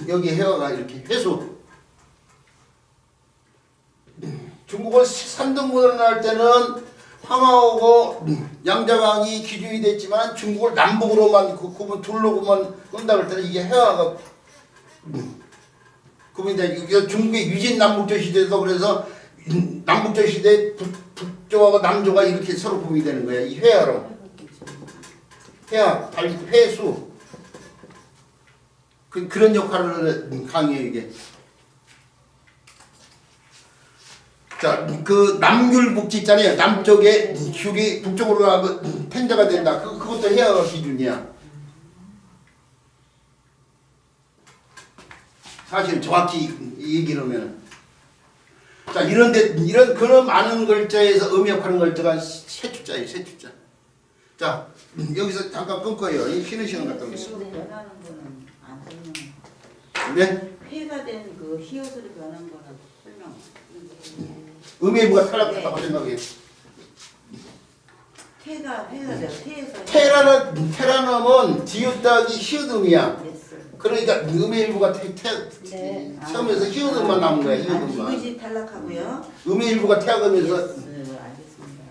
여기에 회화가 이렇게 회수. 중국을 3등분으로 나눌 때는 황하고 양자강이 기준이 됐지만 중국을 남북으로만 구분 둘로만 끈다 그럴 때는 이게 회화가 구분이 돼. 이게 중국의 유진 남북조 시대도 그래서 남북조 시대 북조하고 남조가 이렇게 서로 구분이 되는 거야. 이 회화로. 회수 그런 역할을 강해요 이게. 자, 그 남귤북지 있잖아요. 남쪽에 귤이 북쪽으로 가면 텐자가 된다. 그것도 해야 기준이야. 사실 정확히 얘기를 하면. 자, 이런 그런 많은 글자에서 음역하는 글자가 세 추자예요. 세 추자. 자, 여기서 잠깐 끊고요. 쉬는 시간 갖다 오겠습니다. 변하는 거는 안 설명. 네? 회가 된 그 히읗으로 변한 거는 설명. 음의부가 탈락했다고 생각해요. 태가 회가 돼요. 태에서. 테라nom은 디귿다기 히읗음이야. 됐어요. 그러니까 음의일부가 네. 처음에서 히읗음만 남은 거야. 히읗음만. 디귿이 탈락하고요. 음의일부가 태하면서 네, 알겠습니다.